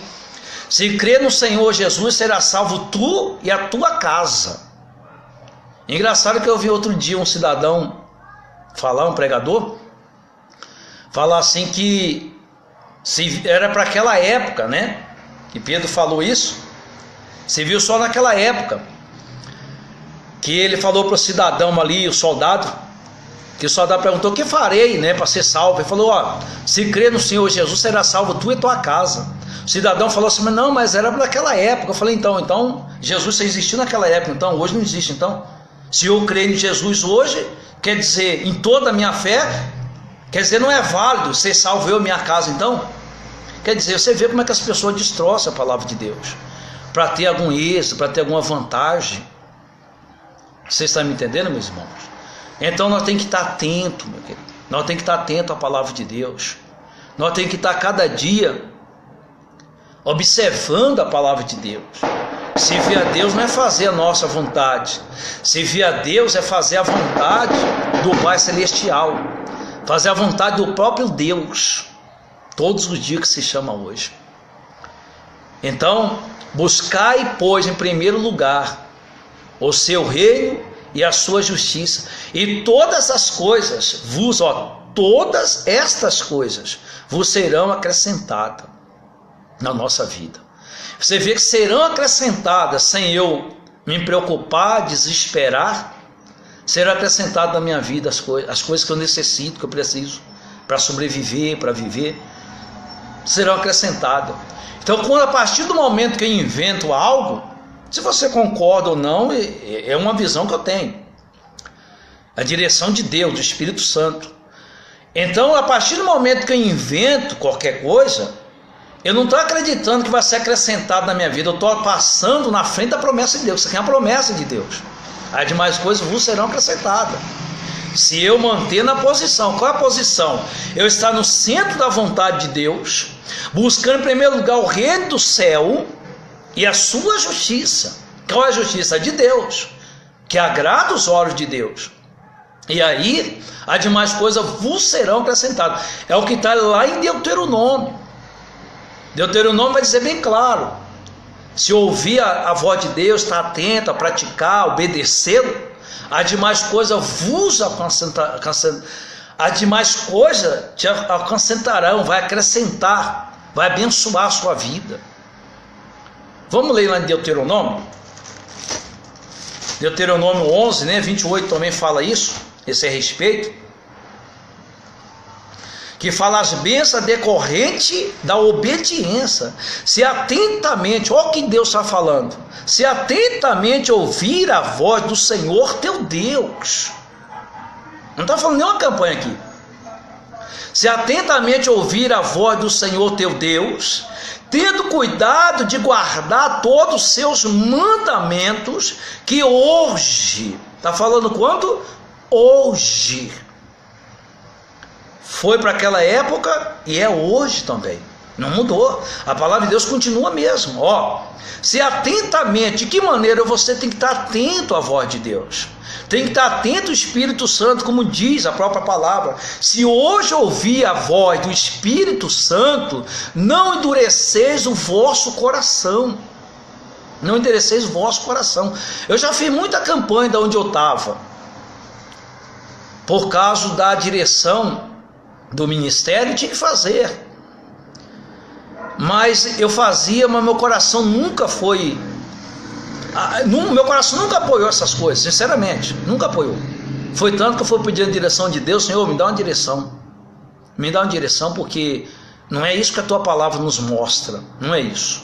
se crer no Senhor Jesus, será salvo tu e a tua casa. Engraçado que eu vi outro dia um cidadão falar, um pregador, falar assim que se era para aquela época, né? Que Pedro falou isso. Se viu só naquela época. Que ele falou para o cidadão ali, o soldado, que o soldado perguntou: o que farei, né, para ser salvo? Ele falou: ó, se crer no Senhor Jesus, será salvo tu e tua casa. O cidadão falou assim: mas não, mas era para aquela época. Eu falei: então Jesus só existiu naquela época, então hoje não existe. Então, se eu crer em Jesus hoje, quer dizer, em toda a minha fé, quer dizer, não é válido ser salvo eu e minha casa, então? Quer dizer, você vê como é que as pessoas destroçam a palavra de Deus para ter algum êxito, para ter alguma vantagem. Vocês estão me entendendo, meus irmãos? Então nós temos que estar atentos, meu querido. Nós temos que estar atentos à palavra de Deus. Nós temos que estar cada dia observando a palavra de Deus. Servir a Deus não é fazer a nossa vontade. Servir a Deus é fazer a vontade do Pai Celestial. Fazer a vontade do próprio Deus. Todos os dias que se chama hoje. Então, buscai, pois, em primeiro lugar o seu reino e a sua justiça, e todas as coisas todas estas coisas vos serão acrescentadas na nossa vida. Você vê que serão acrescentadas sem eu me preocupar, desesperar. Serão acrescentadas na minha vida as coisas que eu necessito, que eu preciso para sobreviver, para viver, serão acrescentadas. Então, quando a partir do momento que eu invento algo, se você concorda ou não, é uma visão que eu tenho. A direção de Deus, do Espírito Santo. Então, a partir do momento que eu invento qualquer coisa, eu não estou acreditando que vai ser acrescentado na minha vida. Eu estou passando na frente da promessa de Deus. Isso aqui é uma promessa de Deus. As demais coisas vos serão acrescentadas. Se eu manter na posição. Qual é a posição? Eu estar no centro da vontade de Deus, buscando em primeiro lugar o reino do céu e a sua justiça. Qual é a justiça? De Deus, que agrada os olhos de Deus. E aí, as demais coisas vos serão acrescentadas. É o que está lá em Deuteronômio. Deuteronômio vai dizer bem claro: se ouvir a voz de Deus, estar atento, a praticar, obedecer, as demais coisas vos as demais coisas te acrescentarão, vai acrescentar, vai abençoar a sua vida. Vamos ler lá em Deuteronômio? Deuteronômio 11, né, 28 também fala isso, esse é respeito. Que fala as bênçãos decorrentes da obediência. Se atentamente, olha o que Deus está falando, se atentamente ouvir a voz do Senhor teu Deus. Não está falando nenhuma campanha aqui. Se atentamente ouvir a voz do Senhor teu Deus, tendo cuidado de guardar todos os seus mandamentos, que hoje, está falando quando? Hoje. Foi para aquela época e é hoje também. Não mudou. A palavra de Deus continua mesmo. Se atentamente, de que maneira você tem que estar atento à voz de Deus? Tem que estar atento ao Espírito Santo, como diz a própria palavra. Se hoje ouvir a voz do Espírito Santo, não endureceis o vosso coração. Não endereceis o vosso coração. Eu já fiz muita campanha de onde eu estava, por causa da direção do ministério, tinha que fazer. Mas eu fazia, mas meu coração nunca foi... Meu coração nunca apoiou essas coisas, sinceramente, nunca apoiou. Foi tanto que eu fui pedindo a direção de Deus: Senhor, me dá uma direção. Me dá uma direção, porque não é isso que a tua palavra nos mostra. Não é isso.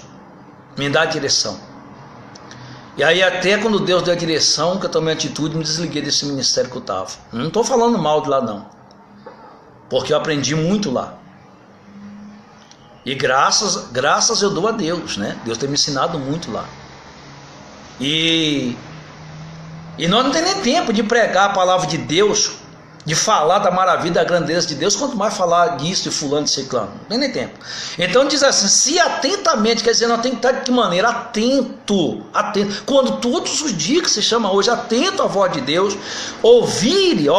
Me dá a direção. E aí até quando Deus deu a direção, que eu tomei a atitude, me desliguei desse ministério que eu estava. Não estou falando mal de lá não, porque eu aprendi muito lá. E graças eu dou a Deus, né? Deus tem me ensinado muito lá. E nós não temos nem tempo de pregar a palavra de Deus, de falar da maravilha, da grandeza de Deus, quanto mais falar disso, de fulano, de ciclano. Não tem nem tempo. Então diz assim: se atentamente, quer dizer, nós temos que estar de que maneira? Atento. Quando todos os dias que se chama hoje, atento à voz de Deus, ouvire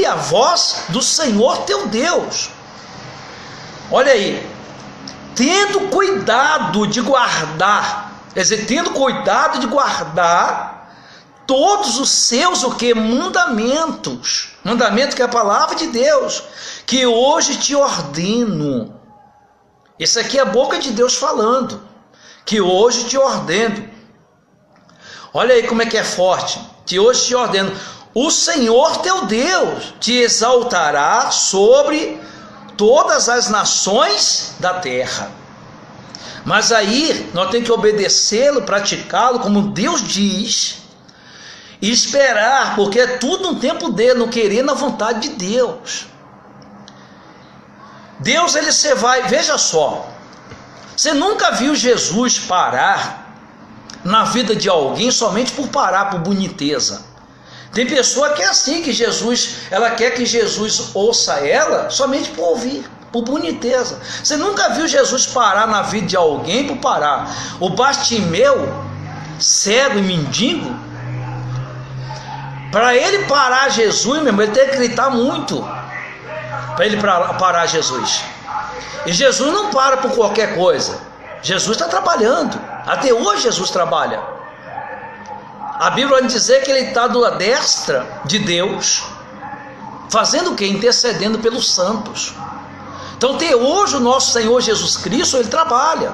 a voz do Senhor teu Deus. Olha aí, tendo cuidado de guardar, quer dizer, tendo cuidado de guardar todos os seus mandamentos, que é a palavra de Deus, que hoje te ordeno. Isso aqui é a boca de Deus falando, que hoje te ordeno. Olha aí como é que é forte, que hoje te ordeno. O Senhor teu Deus te exaltará sobre todas as nações da terra. Mas aí nós temos que obedecê-lo, praticá-lo como Deus diz, e esperar, porque é tudo no tempo dele, não querer na vontade de Deus. Deus, você vai, veja só, você nunca viu Jesus parar na vida de alguém somente por parar, por boniteza. Tem pessoa que é assim, que ela quer que Jesus ouça ela somente por ouvir, por boniteza. Você nunca viu Jesus parar na vida de alguém por parar. O Bartimeu, cego e mendigo, para ele parar Jesus, meu irmão, ele tem que gritar muito para ele parar Jesus. E Jesus não para por qualquer coisa. Jesus está trabalhando. Até hoje Jesus trabalha. A Bíblia vai dizer que ele está à destra de Deus, fazendo o quê? Intercedendo pelos santos. Então até hoje o nosso Senhor Jesus Cristo, ele trabalha.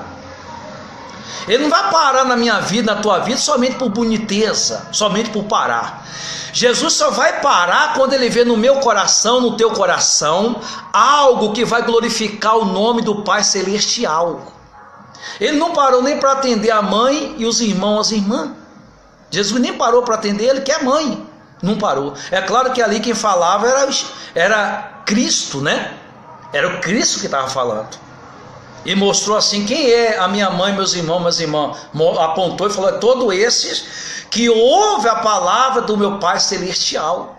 Ele não vai parar na minha vida, na tua vida, somente por boniteza, somente por parar. Jesus só vai parar quando ele vê no meu coração, no teu coração, algo que vai glorificar o nome do Pai Celestial. Ele não parou nem para atender a mãe e os irmãos, as irmãs. Jesus nem parou para atender ele, que é mãe. Não parou. É claro que ali quem falava era Cristo, né? Era o Cristo que estava falando. E mostrou assim: quem é a minha mãe, meus irmãos, minhas irmãs? Apontou e falou: é todos esses que ouvem a palavra do meu Pai Celestial.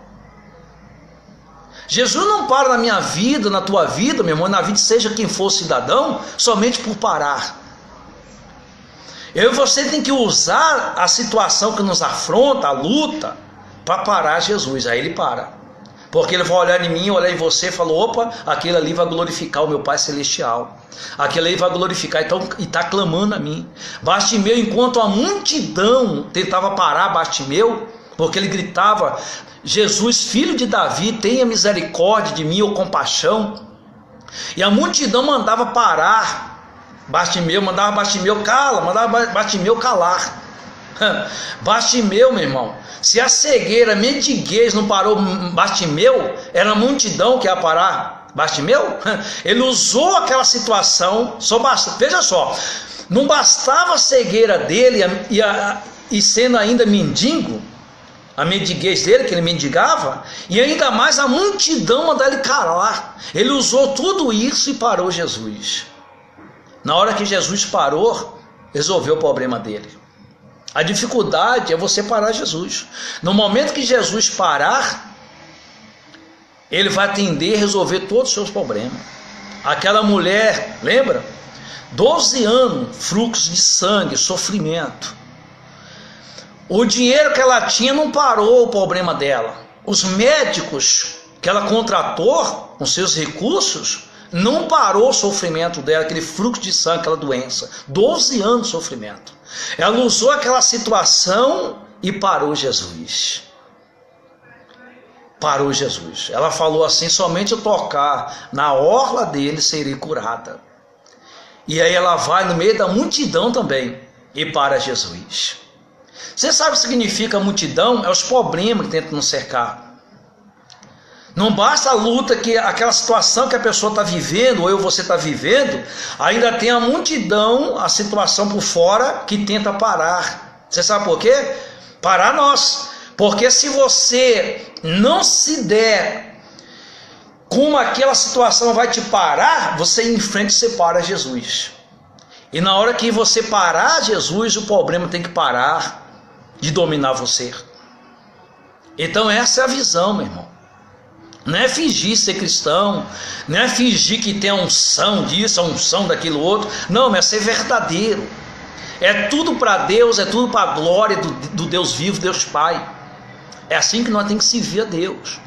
Jesus não para na minha vida, na tua vida, meu irmão, na vida seja quem for cidadão, somente por parar. Eu e você tem que usar a situação que nos afronta, a luta, para parar Jesus. Aí ele para. Porque ele vai olhar em mim, olhar em você e falar: opa, aquele ali vai glorificar o meu Pai Celestial. Aquele ali vai glorificar, então, e está clamando a mim. Bartimeu, enquanto a multidão tentava parar Bartimeu, porque ele gritava: Jesus, filho de Davi, tenha misericórdia de mim, ou compaixão. E a multidão mandava parar Bartimeu, mandava Bartimeu cala, mandava Bartimeu calar. Bartimeu, meu irmão, se a cegueira, a mendiguez não parou Bartimeu, era a multidão que ia parar Bartimeu. Ele usou aquela situação, veja só, não bastava a cegueira dele e sendo ainda mendigo, a mendiguez dele, que ele mendigava, e ainda mais a multidão mandar ele calar. Ele usou tudo isso e parou Jesus. Na hora que Jesus parou, resolveu o problema dele. A dificuldade é você parar Jesus. No momento que Jesus parar, ele vai atender e resolver todos os seus problemas. Aquela mulher, lembra? 12 anos, fluxo de sangue, sofrimento. O dinheiro que ela tinha não parou o problema dela. Os médicos que ela contratou com seus recursos não parou o sofrimento dela, aquele fluxo de sangue, aquela doença. 12 anos de sofrimento. Ela usou aquela situação e parou Jesus. Parou Jesus. Ela falou assim: somente eu tocar na orla dele serei curada. E aí ela vai no meio da multidão também e para Jesus. Você sabe o que significa multidão? É os problemas que tentam nos cercar. Não basta a luta, que aquela situação que a pessoa está vivendo, ou você está vivendo, ainda tem a multidão, a situação por fora que tenta parar. Você sabe por quê? Parar nós. Porque se você não se der como aquela situação vai te parar, você em frente separa Jesus. E na hora que você parar Jesus, o problema tem que parar de dominar você. Então essa é a visão, meu irmão. Não é fingir ser cristão, não é fingir que tem a unção disso, a unção daquilo outro. Não, é ser verdadeiro. É tudo para Deus, é tudo para a glória do Deus vivo, Deus Pai. É assim que nós temos que servir a Deus.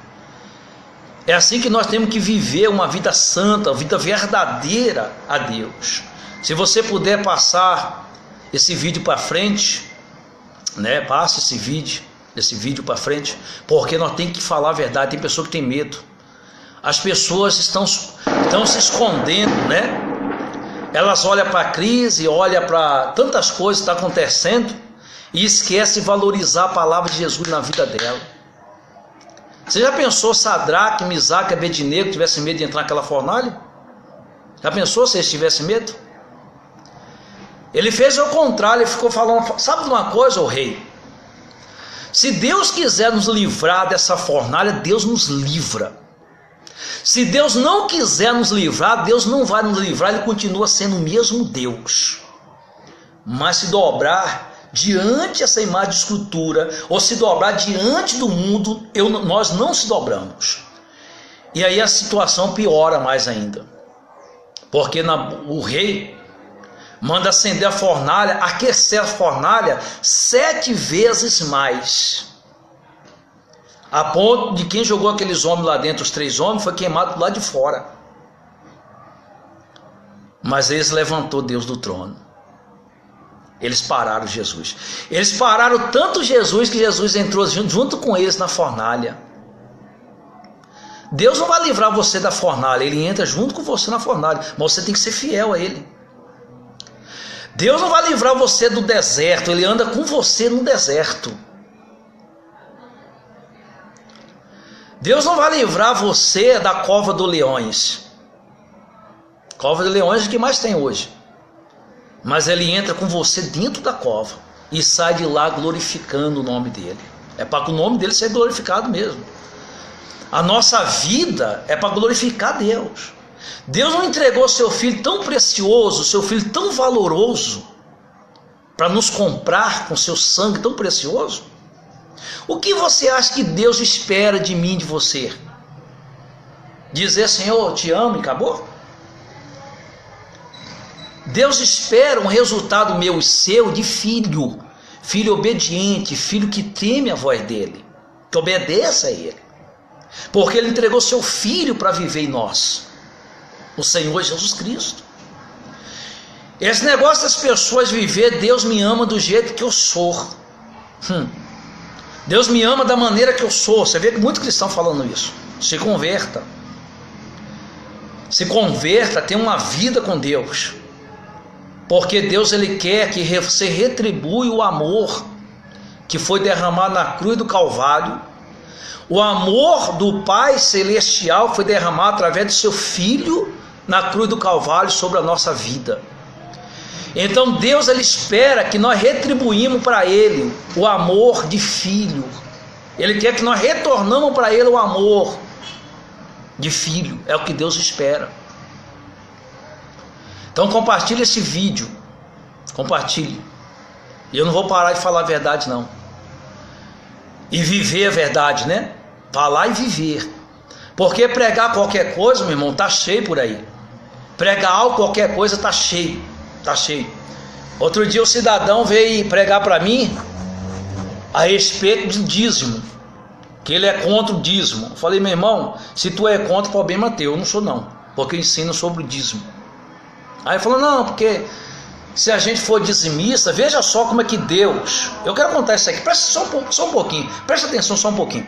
É assim que nós temos que viver uma vida santa, uma vida verdadeira a Deus. Se você puder passar esse vídeo para frente, né? Passa esse vídeo para frente, porque nós temos que falar a verdade. Tem pessoa que tem medo. As pessoas estão se escondendo, né? Elas olham para a crise, olham para tantas coisas que estão acontecendo e esquecem de valorizar a palavra de Jesus na vida dela. Você já pensou Sadraque, Misaque e Abednego tivessem medo de entrar naquela fornalha? Já pensou se eles tivessem medo? Ele fez o contrário, ele ficou falando: sabe de uma coisa, ô rei? Se Deus quiser nos livrar dessa fornalha, Deus nos livra. Se Deus não quiser nos livrar, Deus não vai nos livrar, Ele continua sendo o mesmo Deus. Mas se dobrar diante dessa imagem de escultura, ou se dobrar diante do mundo, nós não se dobramos. E aí a situação piora mais ainda. Porque o rei manda acender a fornalha, aquecer a fornalha 7 vezes mais. A ponto de quem jogou aqueles homens lá dentro, os 3 homens, foi queimado do lado de fora. Mas eles levantou Deus do trono. Eles pararam Jesus. Eles pararam tanto Jesus que Jesus entrou junto com eles na fornalha. Deus não vai livrar você da fornalha, Ele entra junto com você na fornalha, mas você tem que ser fiel a Ele. Deus não vai livrar você do deserto, Ele anda com você no deserto. Deus não vai livrar você da cova dos leões. Cova dos leões é o que mais tem hoje. Mas Ele entra com você dentro da cova e sai de lá glorificando o nome dEle. É para que o nome dEle seja glorificado mesmo. A nossa vida é para glorificar Deus. Deus não entregou seu Filho tão precioso, seu Filho tão valoroso, para nos comprar com seu sangue tão precioso? O que você acha que Deus espera de mim, de você? Dizer: Senhor, eu te amo e acabou? Deus espera um resultado meu e seu de filho. Filho obediente, filho que teme a voz dEle, que obedeça a Ele. Porque Ele entregou seu Filho para viver em nós, o Senhor Jesus Cristo. Esse negócio das pessoas viver: Deus me ama do jeito que eu sou. Deus me ama da maneira que eu sou. Você vê que muitos cristãos falando isso. Se converta. Se converta, tenha uma vida com Deus. Porque Deus, Ele quer que você retribua o amor que foi derramado na cruz do Calvário. O amor do Pai Celestial foi derramado através do seu Filho na cruz do Calvário sobre a nossa vida. Então Deus, Ele espera que nós retribuímos para Ele o amor de filho. Ele quer que nós retornamos para Ele o amor de filho. É o que Deus espera. Então compartilhe esse vídeo. Compartilhe. E eu não vou parar de falar a verdade não. E viver a verdade, né? Falar e viver. Porque pregar qualquer coisa, meu irmão, tá cheio por aí. Pregar algo, qualquer coisa, tá cheio. Tá cheio. Outro dia o cidadão veio pregar para mim a respeito de dízimo, que ele é contra o dízimo. Eu falei: meu irmão, se tu é contra, o problema é teu. Eu não sou não, porque eu ensino sobre o dízimo. Aí ele falou: não, porque se a gente for dizimista, veja só como é que Deus... Eu quero contar isso aqui, presta só um pouquinho, presta atenção só um pouquinho.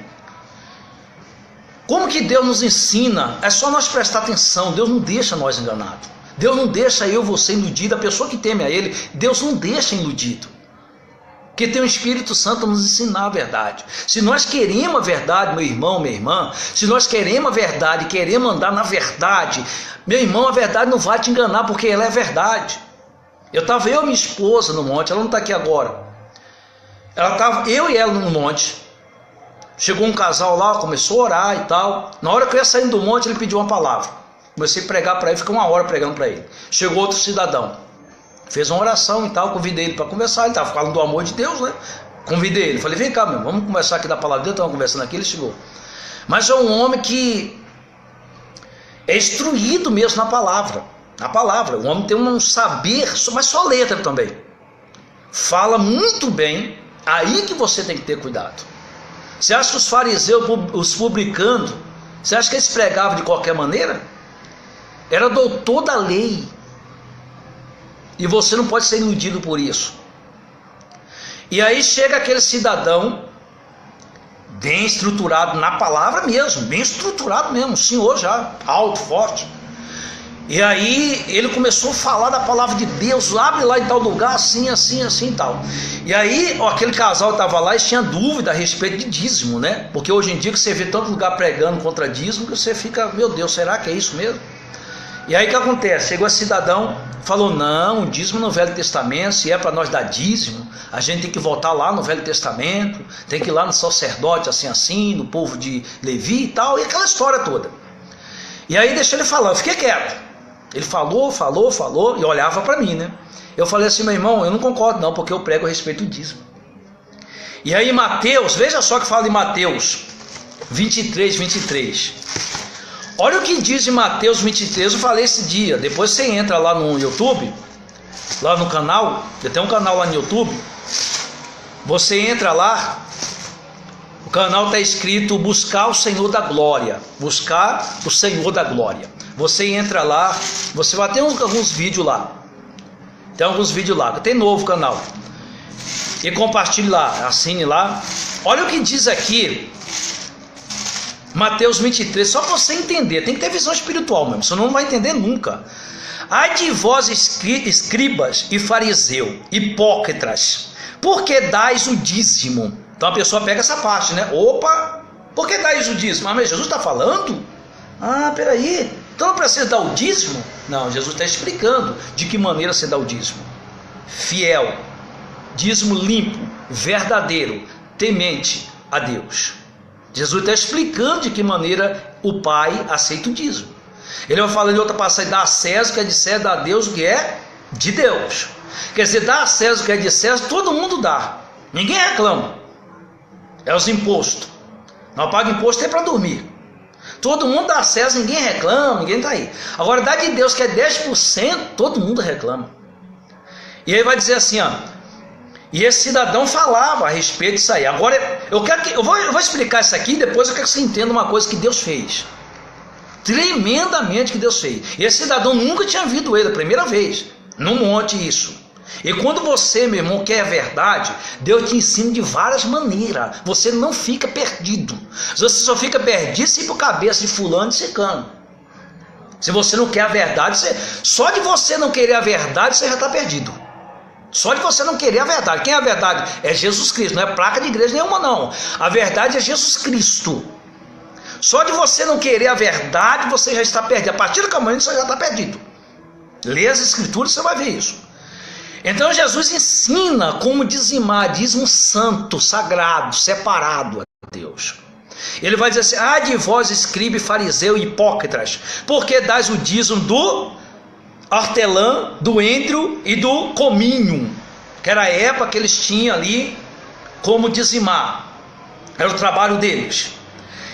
Como que Deus nos ensina? É só nós prestar atenção, Deus não deixa nós enganados. Deus não deixa eu, você iludido, a pessoa que teme a Ele, Deus não deixa iludido. Porque tem o Espírito Santo nos ensinar a verdade. Se nós queremos a verdade, meu irmão, minha irmã, se nós queremos a verdade, queremos andar na verdade, meu irmão, a verdade não vai te enganar, porque ela é verdade. Eu e minha esposa no monte, ela não está aqui agora. Ela estava, eu e ela no monte. Chegou um casal lá, começou a orar e tal. Na hora que eu ia saindo do monte, ele pediu uma palavra. Comecei a pregar para ele, fiquei 1 hora pregando para ele. Chegou outro cidadão, fez uma oração e tal, convidei ele para conversar. Ele estava falando do amor de Deus, né? Convidei ele, falei, vem cá, meu, vamos conversar aqui da palavra de Deus. Estamos conversando aqui, ele chegou. Mas é um homem que é instruído mesmo na palavra. Na palavra, o homem tem um saber, mas só letra também. Fala muito bem, aí que você tem que ter cuidado. Você acha que os fariseus, os publicanos, você acha que eles pregavam de qualquer maneira? Era doutor da lei. E você não pode ser iludido por isso. E aí chega aquele cidadão, bem estruturado na palavra mesmo, bem estruturado mesmo, um senhor já, alto, forte. E aí ele começou a falar da palavra de Deus, abre lá em tal lugar, assim, assim, assim e tal. E aí aquele casal estava lá e tinha dúvida a respeito de dízimo, né? Porque hoje em dia que você vê tanto lugar pregando contra dízimo, que você fica, meu Deus, será que é isso mesmo? E aí o que acontece? Chegou esse cidadão, falou, não, o dízimo no Velho Testamento, se é para nós dar dízimo, a gente tem que voltar lá no Velho Testamento, tem que ir lá no sacerdote assim, assim, no povo de Levi e tal, e aquela história toda. E aí deixei ele falar, eu fiquei quieto. Ele falou, e olhava para mim, né? Eu falei assim, meu irmão, eu não concordo não, porque eu prego a respeito do dízimo. E aí Mateus, veja só que fala em Mateus 23. Olha o que diz em Mateus 23, eu falei esse dia. Depois você entra lá no YouTube, lá no canal, eu tenho um canal lá no YouTube, você entra lá, o canal está escrito buscar o Senhor da Glória, buscar o Senhor da Glória. Você entra lá, você vai ter alguns vídeos lá. Tem alguns vídeos lá, tem novo canal. E compartilhe lá, assine lá. Olha o que diz aqui, Mateus 23, só para você entender, tem que ter visão espiritual mesmo, senão não vai entender nunca. Ai de vós escribas e fariseu, hipócritas, por que dais o dízimo? Então a pessoa pega essa parte, né? Opa, por que dais o dízimo? Ah, mas Jesus está falando? Ah, peraí, então não precisa dar o dízimo? Não, Jesus está explicando de que maneira você dá o dízimo. Fiel, dízimo limpo, verdadeiro, temente a Deus. Jesus está explicando de que maneira o Pai aceita o dízimo. Ele vai falando em outra passagem, dá a César o que é de César, dá a Deus o que é de Deus. Quer dizer, dá a César o que é de César, todo mundo dá. Ninguém reclama. É os impostos. Não paga imposto é para dormir. Todo mundo dá a César, ninguém reclama, ninguém está aí. Agora, dá de Deus que é 10%, todo mundo reclama. E aí vai dizer assim, ó. E esse cidadão falava a respeito disso aí. Agora, eu vou explicar isso aqui, depois eu quero que você entenda uma coisa que Deus fez. Tremendamente que Deus fez. E esse cidadão nunca tinha visto ele, a primeira vez. Não monte isso. E quando você, meu irmão, quer a verdade, Deus te ensina de várias maneiras. Você não fica perdido. Você só fica perdido se ir para a cabeça de fulano e ciclano. Se você não quer a verdade, só de você não querer a verdade, você já está perdido. Só de você não querer a verdade. Quem é a verdade? É Jesus Cristo, não é placa de igreja nenhuma não. A verdade é Jesus Cristo. Só de você não querer a verdade, você já está perdido. A partir do caminho você já está perdido. Lê as escrituras, você vai ver isso. Então Jesus ensina como dizimar, dízimo santo, sagrado, separado a Deus. Ele vai dizer assim, ai de vós escribe, fariseu e hipócritas, porque dais o dízimo do hortelã, do endro e do cominho, que era a época que eles tinham ali como dizimar, era o trabalho deles.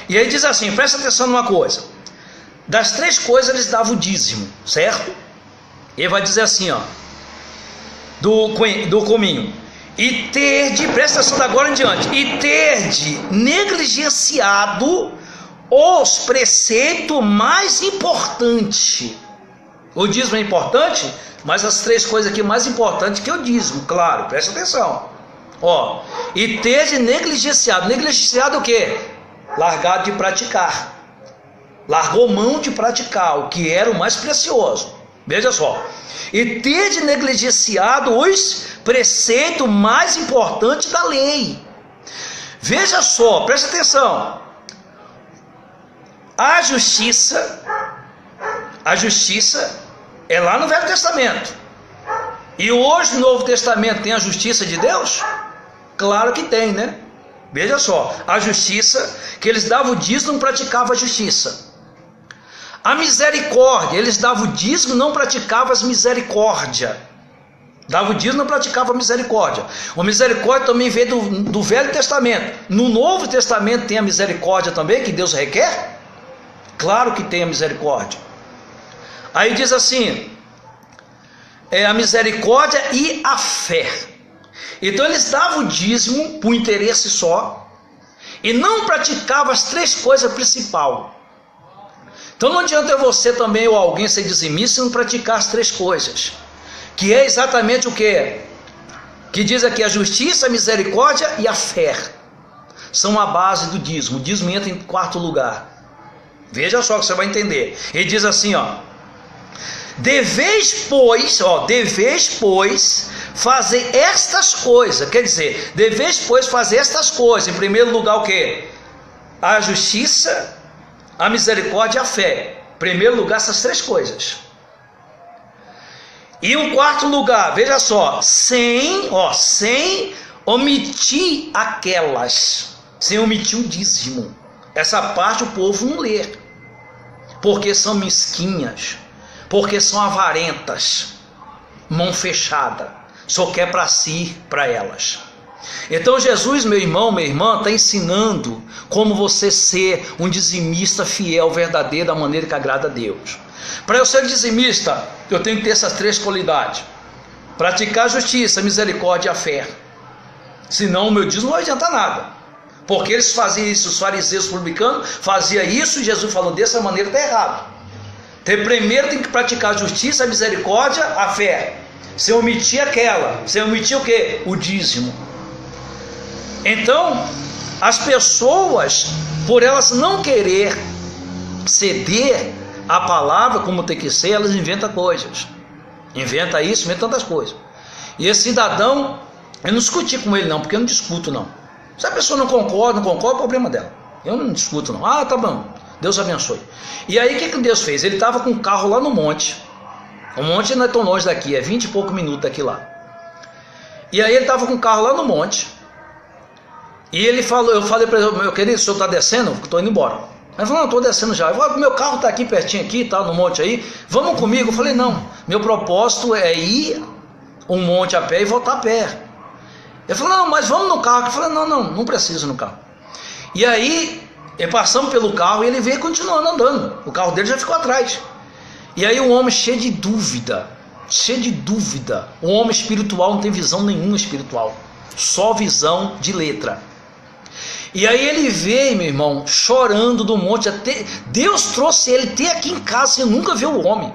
E aí diz assim, presta atenção numa coisa, das 3 coisas eles davam o dízimo, certo? E ele vai dizer assim, ó, do cominho, e terde, presta atenção da agora em diante, e terde negligenciado os preceitos mais importantes. O dízimo é importante, mas as 3 coisas aqui mais importantes que o dízimo, claro, presta atenção. Ó, e ter negligenciado. Negligenciado o quê? Largado de praticar. Largou mão de praticar o que era o mais precioso. Veja só. E ter negligenciado os preceitos mais importantes da lei. Veja só, presta atenção. A justiça é lá no Velho Testamento. E hoje no Novo Testamento tem a justiça de Deus? Claro que tem, né? Veja só, a justiça, que eles davam o dízimo, não praticavam a justiça. A misericórdia, eles davam o dízimo, não praticavam as misericórdia. Dava o dízimo, não praticava a misericórdia. A misericórdia também veio do Velho Testamento. No Novo Testamento tem a misericórdia também, que Deus requer? Claro que tem a misericórdia. Aí diz assim, a misericórdia e a fé. Então eles davam o dízimo por interesse só e não praticavam as 3 coisas principais. Então não adianta você também ou alguém ser dizimista e não praticar as 3 coisas, que é exatamente o que? Que diz aqui a justiça, a misericórdia e a fé. São a base do dízimo. O dízimo entra em 4º lugar. Veja só que você vai entender. Ele diz assim, ó: deveis, pois, fazer estas coisas. Quer dizer, deveis, pois, fazer estas coisas. Em primeiro lugar, o que? A justiça, a misericórdia e a fé. Em primeiro lugar, essas 3 coisas. E um 4º lugar, veja só, sem omitir aquelas, sem omitir o dízimo. Essa parte o povo não lê, porque são mesquinhas, porque são avarentas, mão fechada, só quer para si, para elas. Então Jesus, meu irmão, minha irmã, está ensinando como você ser um dizimista fiel, verdadeiro, da maneira que agrada a Deus. Para eu ser dizimista, eu tenho que ter essas 3 qualidades: praticar a justiça, a misericórdia e a fé. Senão o meu dízimo não vai adiantar nada. Porque eles faziam isso, os fariseus, os publicanos, faziam isso, e Jesus falou, dessa maneira está errado. Então, primeiro tem que praticar a justiça, a misericórdia, a fé. Sem omitir aquela, sem omitir o quê? O dízimo. Então, as pessoas, por elas não querer ceder a palavra como tem que ser, elas inventam coisas. Inventa isso, inventa tantas coisas. E esse cidadão, eu não discuti com ele não, porque eu não discuto não. Se a pessoa não concorda, é o problema dela. Eu não discuto não. Ah, tá bom, Deus abençoe. E aí o que Deus fez? Ele estava com um carro lá no monte. O monte não é tão longe daqui, é 20 e poucos minutos daqui lá. E aí ele estava com o carro lá no monte. E ele falou, eu falei para ele, meu querido, o senhor está descendo? Eu estou indo embora. Ele falou, não, estou descendo já. Eu falei, meu carro está aqui pertinho aqui, tá no monte aí, vamos comigo? Eu falei, não, meu propósito é ir um monte a pé e voltar a pé. Ele falou, não, mas vamos no carro. Eu falei, não preciso no carro. E aí, passamos pelo carro e ele veio continuando andando. O carro dele já ficou atrás. E aí o homem cheio de dúvida. O homem espiritual não tem visão nenhuma espiritual. Só visão de letra. E aí ele veio, meu irmão, chorando do monte. Deus trouxe ele até aqui em casa e nunca viu o homem.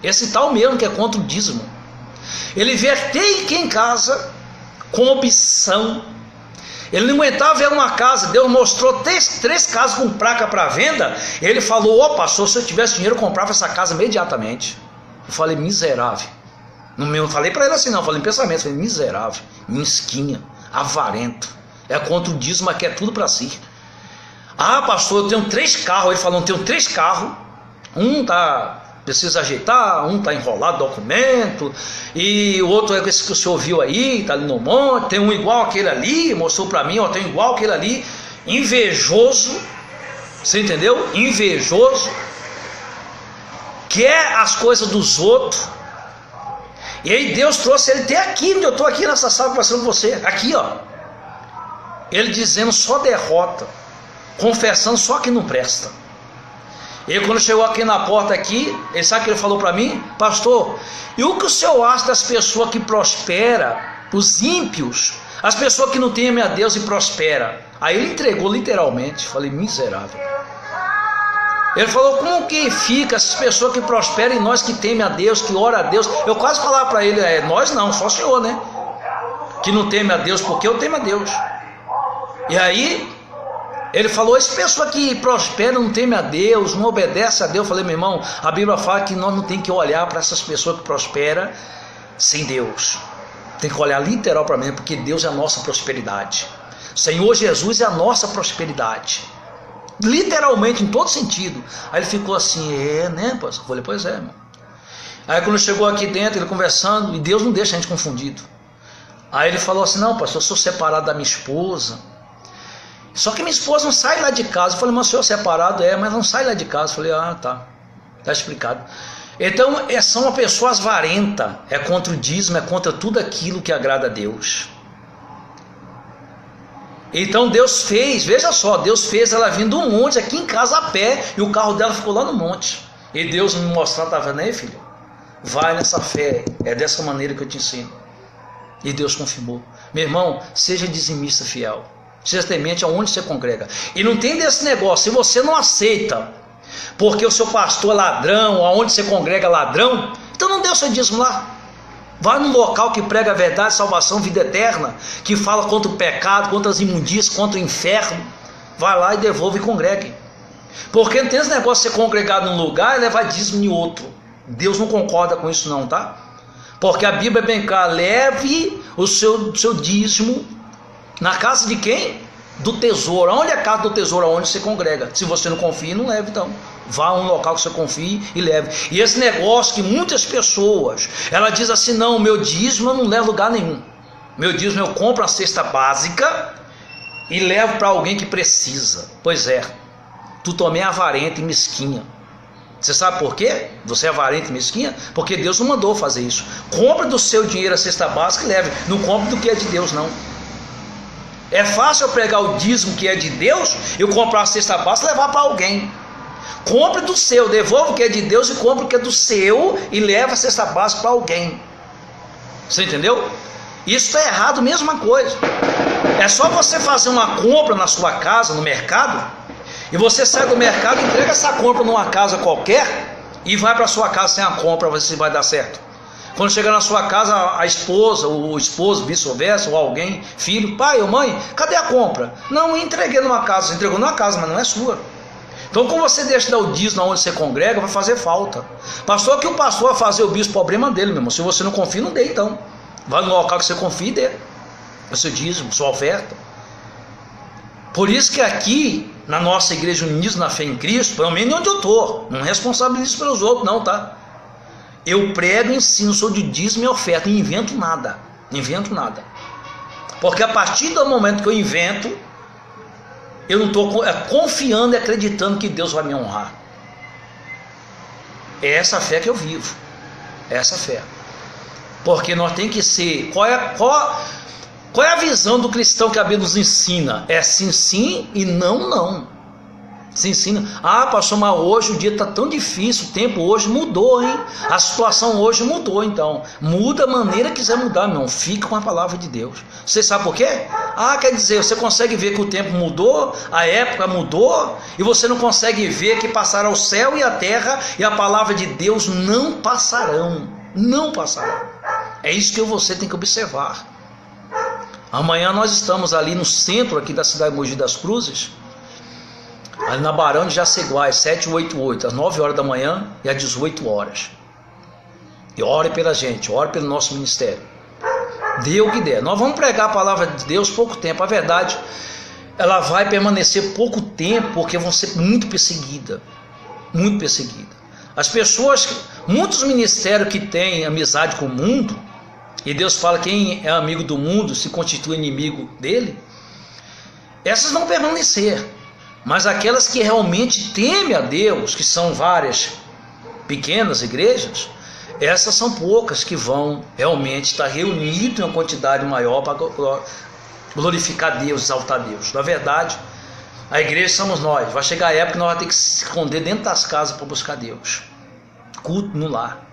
Esse tal mesmo que é contra o dízimo. Ele veio até aqui em casa com opção. Ele não aguentava ver uma casa. Deus mostrou 3 casas com placa para venda. Ele falou, ô pastor, se eu tivesse dinheiro eu comprava essa casa imediatamente. Eu falei, miserável. Não falei para ele assim não, eu falei em pensamento. Eu falei, miserável, mesquinha, avarento, é contra o dízimo, mas quer tudo para si. Ah pastor, eu tenho 3 carros. Ele falou, eu tenho 3 carros. Um precisa ajeitar, um está enrolado documento, e o outro é esse que o senhor viu aí, está ali no monte, tem um igual aquele ali, mostrou para mim, ó, tem um igual aquele ali. Invejoso, você entendeu? Invejoso, quer as coisas dos outros. E aí Deus trouxe ele até aqui, onde eu estou aqui nessa sala conversando com você, aqui ó, ele dizendo só derrota, confessando só que não presta. E quando chegou aqui na porta aqui, ele sabe o que ele falou para mim? Pastor, e o que o senhor acha das pessoas que prosperam, os ímpios, as pessoas que não temem a Deus e prosperam? Aí ele entregou literalmente. Falei, miserável. Ele falou, como que fica essas pessoas que prosperam e nós que temem a Deus, que ora a Deus? Eu quase falava para ele, nós não, só o senhor, né? Que não teme a Deus, porque eu temo a Deus. E aí, ele falou, essa pessoa que prospera, não teme a Deus, não obedece a Deus. Eu falei, meu irmão, a Bíblia fala que nós não tem que olhar para essas pessoas que prosperam sem Deus. Tem que olhar literal para mim, porque Deus é a nossa prosperidade. Senhor Jesus é a nossa prosperidade. Literalmente, em todo sentido. Aí ele ficou assim, né, pastor? Eu falei, pois é, irmão. Aí quando chegou aqui dentro, ele conversando, e Deus não deixa a gente confundido. Aí ele falou assim, não, pastor, eu sou separado da minha esposa. Só que minha esposa não sai lá de casa. Eu falei, mas o senhor é separado? Mas não sai lá de casa. Eu falei, tá explicado. Então, são pessoas avarentas, é contra o dízimo, é contra tudo aquilo que agrada a Deus. Então Deus fez, veja só, Deus fez ela vindo um monte aqui em casa a pé, e o carro dela ficou lá no monte. E Deus me mostrou, tá vendo aí, filho? Vai nessa fé, é dessa maneira que eu te ensino. E Deus confirmou. Meu irmão, seja dizimista fiel, seja temente aonde você congrega. E não tem desse negócio, se você não aceita, porque o seu pastor é ladrão, aonde você congrega ladrão, então não dê o seu dízimo lá. Vai num local que prega a verdade, salvação, vida eterna, que fala contra o pecado, contra as imundícias, contra o inferno. Vai lá e devolve e congregue. Porque não tem esse negócio de ser congregado num lugar e levar dízimo em outro. Deus não concorda com isso não, tá? Porque a Bíblia é bem clara, leve o seu dízimo na casa de quem? Do tesouro. Onde é a casa do tesouro? Onde você congrega. Se você não confia, não leve então. Vá a um local que você confie e leve. E esse negócio que muitas pessoas, ela diz assim, não, meu dízimo eu não levo lugar nenhum. Meu dízimo eu compro a cesta básica e levo para alguém que precisa. Pois é, tu também é avarenta e mesquinha. Você sabe por quê? Você é avarenta e mesquinha? Porque Deus não mandou fazer isso. Compre do seu dinheiro a cesta básica e leve. Não compre do que é de Deus, não. É fácil eu pregar o dízimo que é de Deus, eu comprar a cesta básica e levar para alguém. Compre do seu, devolva o que é de Deus e compre o que é do seu e leva a cesta básica para alguém. Você entendeu? Isso é errado, mesma coisa. É só você fazer uma compra na sua casa, no mercado, e você sai do mercado e entrega essa compra numa casa qualquer e vai para sua casa sem a compra, ver se vai dar certo. Quando chegar na sua casa, a esposa, o esposo, vice-versa, ou alguém, filho, pai ou mãe, cadê a compra? Não, entreguei numa casa, você entregou numa casa, mas não é sua. Então, quando você deixa de dar o dízimo onde você congrega, vai fazer falta. Pastor, que o pastor vai fazer o bispo, problema dele, meu irmão. Se você não confia, não dê então. Vai no local que você confia e dê o seu dízimo, sua oferta. Por isso que aqui, na nossa igreja Unidos na Fé em Cristo, pelo menos onde eu estou, não responsabilizo pelos outros não, tá? Eu prego e ensino sobre o dízimo e oferta, não invento nada. Não invento nada. Porque a partir do momento que eu invento, eu não estou confiando e acreditando que Deus vai me honrar. É essa fé que eu vivo. É essa fé. Porque nós temos que ser... Qual é a visão do cristão que a Bíblia nos ensina? É sim, sim e não, não. Se ensina, pastor, mas hoje o dia está tão difícil, o tempo hoje mudou, hein? A situação hoje mudou, então. Muda a maneira que quiser mudar, meu irmão. Fica com a palavra de Deus. Você sabe por quê? Quer dizer, você consegue ver que o tempo mudou, a época mudou, e você não consegue ver que passará o céu e a terra, e a palavra de Deus não passarão. Não passarão. É isso que você tem que observar. Amanhã nós estamos ali no centro aqui da cidade de Mogi das Cruzes, ali na Barão de Jaceguá, às 7h88, às 9 horas da manhã e às 18 horas. E ore pela gente, ore pelo nosso ministério. Dê o que der. Nós vamos pregar a palavra de Deus pouco tempo. A verdade, ela vai permanecer pouco tempo, porque vão ser muito perseguidas. Muito perseguidas. As pessoas, muitos ministérios que têm amizade com o mundo, e Deus fala que quem é amigo do mundo se constitui inimigo dele, essas vão permanecer. Mas aquelas que realmente temem a Deus, que são várias pequenas igrejas, essas são poucas que vão realmente estar reunidas em uma quantidade maior para glorificar Deus, exaltar Deus. Na verdade, a igreja somos nós. Vai chegar a época que nós vamos ter que se esconder dentro das casas para buscar Deus. Culto no lar.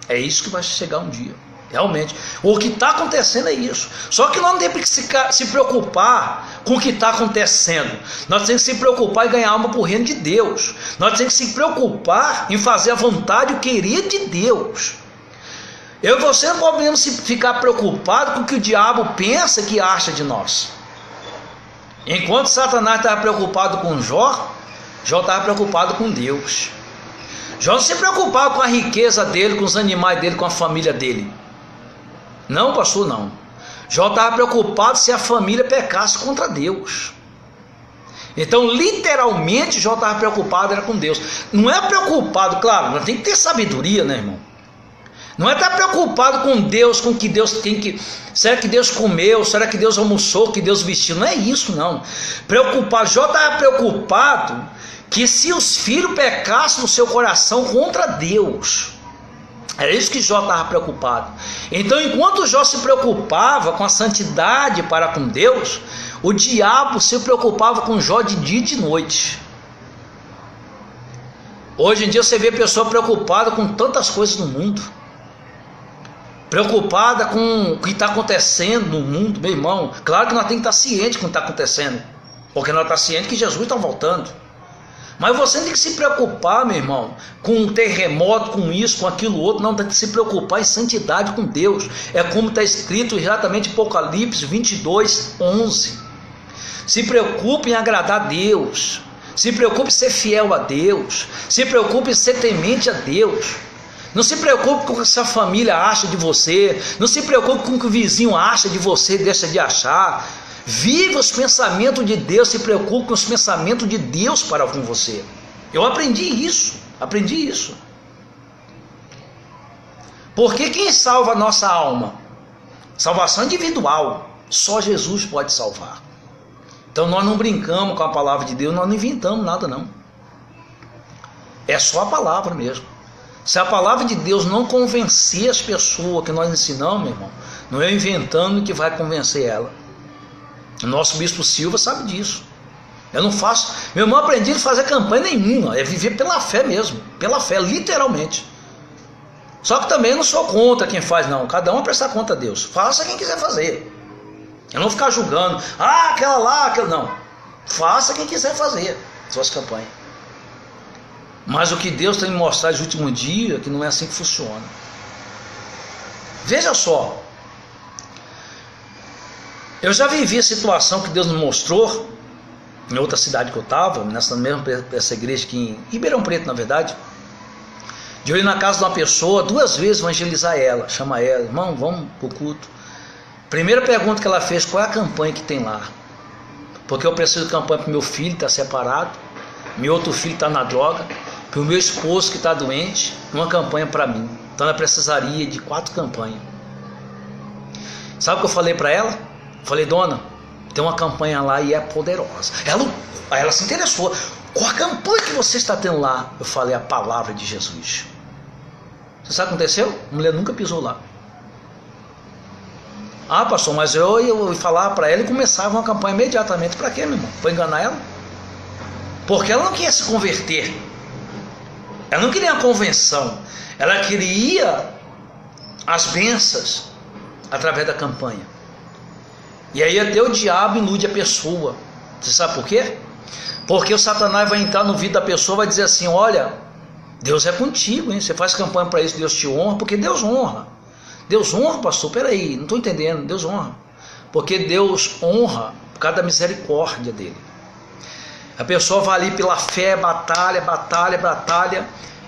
É isso que vai chegar um dia. Realmente. O que está acontecendo é isso. Só que nós não temos que se preocupar com o que está acontecendo. Nós temos que se preocupar em ganhar alma para o reino de Deus. Nós temos que se preocupar em fazer a vontade e o querer de Deus. Eu e você não podemos ficar preocupado com o que o diabo pensa que acha de nós. Enquanto Satanás estava preocupado com Jó, Jó estava preocupado com Deus. Jó não se preocupava com a riqueza dele, com os animais dele, com a família dele. Não, pastor, não. Jó estava preocupado se a família pecasse contra Deus. Então, literalmente, Jó estava preocupado era com Deus. Não é preocupado, claro, tem que ter sabedoria, né, irmão? Não é estar preocupado com Deus, com que Deus tem que... Será que Deus comeu? Será que Deus almoçou? Que Deus vestiu? Não é isso, não. Preocupado, Jó estava preocupado que se os filhos pecassem no seu coração contra Deus... Era isso que Jó estava preocupado. Então, enquanto Jó se preocupava com a santidade para com Deus, o diabo se preocupava com Jó de dia e de noite. Hoje em dia você vê pessoa preocupada com tantas coisas no mundo, preocupada com o que está acontecendo no mundo, meu irmão. Claro que nós temos que estar cientes com o que está acontecendo, porque nós estamos cientes que Jesus está voltando. Mas você tem que se preocupar, meu irmão, com um terremoto, com isso, com aquilo outro. Não, tem que se preocupar em santidade com Deus. É como está escrito exatamente em Apocalipse 22, 11. Se preocupe em agradar a Deus. Se preocupe em ser fiel a Deus. Se preocupe em ser temente a Deus. Não se preocupe com o que sua família acha de você. Não se preocupe com o que o vizinho acha de você, deixa de achar. Viva os pensamentos de Deus, se preocupe com os pensamentos de Deus para com você. Eu aprendi isso. Porque quem salva a nossa alma? Salvação individual. Só Jesus pode salvar. Então nós não brincamos com a palavra de Deus, nós não inventamos nada não. É só a palavra mesmo. Se a palavra de Deus não convencer as pessoas que nós ensinamos, meu irmão, não é inventando que vai convencer ela. O nosso bispo Silva sabe disso. Eu não faço, meu irmão, aprendi a fazer campanha nenhuma, é viver pela fé mesmo, pela fé, literalmente. Só que também não sou contra quem faz, não. Cada um prestar conta a Deus. Faça quem quiser fazer. Eu não ficar julgando, aquela lá, aquela não. Faça quem quiser fazer suas campanhas. Mas o que Deus tem me mostrado nos últimos dias, que não é assim que funciona. Veja só. Eu já vivi a situação que Deus me mostrou em outra cidade que eu estava, essa igreja aqui em Ribeirão Preto, na verdade, de eu ir na casa de uma pessoa 2 vezes evangelizar ela, chamar ela, irmão, vamos para o culto. Primeira pergunta que ela fez, qual é a campanha que tem lá? Porque eu preciso de campanha para o meu filho, está separado, meu outro filho está na droga, para o meu esposo que está doente, uma campanha para mim. Então ela precisaria de 4 campanhas. Sabe o que eu falei para ela? Falei, dona, tem uma campanha lá e é poderosa. Ela se interessou. Qual a campanha que você está tendo lá? Eu falei, a palavra de Jesus. Você sabe o que aconteceu? A mulher nunca pisou lá. Ah, pastor, mas eu ia falar para ela e começava uma campanha imediatamente. Para quê, meu irmão? Para enganar ela? Porque ela não queria se converter. Ela não queria uma convenção. Ela queria as bênçãos através da campanha. E aí até o diabo ilude a pessoa. Você sabe por quê? Porque o Satanás vai entrar no ouvido da pessoa e vai dizer assim, olha, Deus é contigo, hein? Você faz campanha para isso, Deus te honra, porque Deus honra. Deus honra, pastor? Peraí, não estou entendendo. Deus honra. Porque Deus honra por causa da misericórdia dele. A pessoa vai ali pela fé, batalha,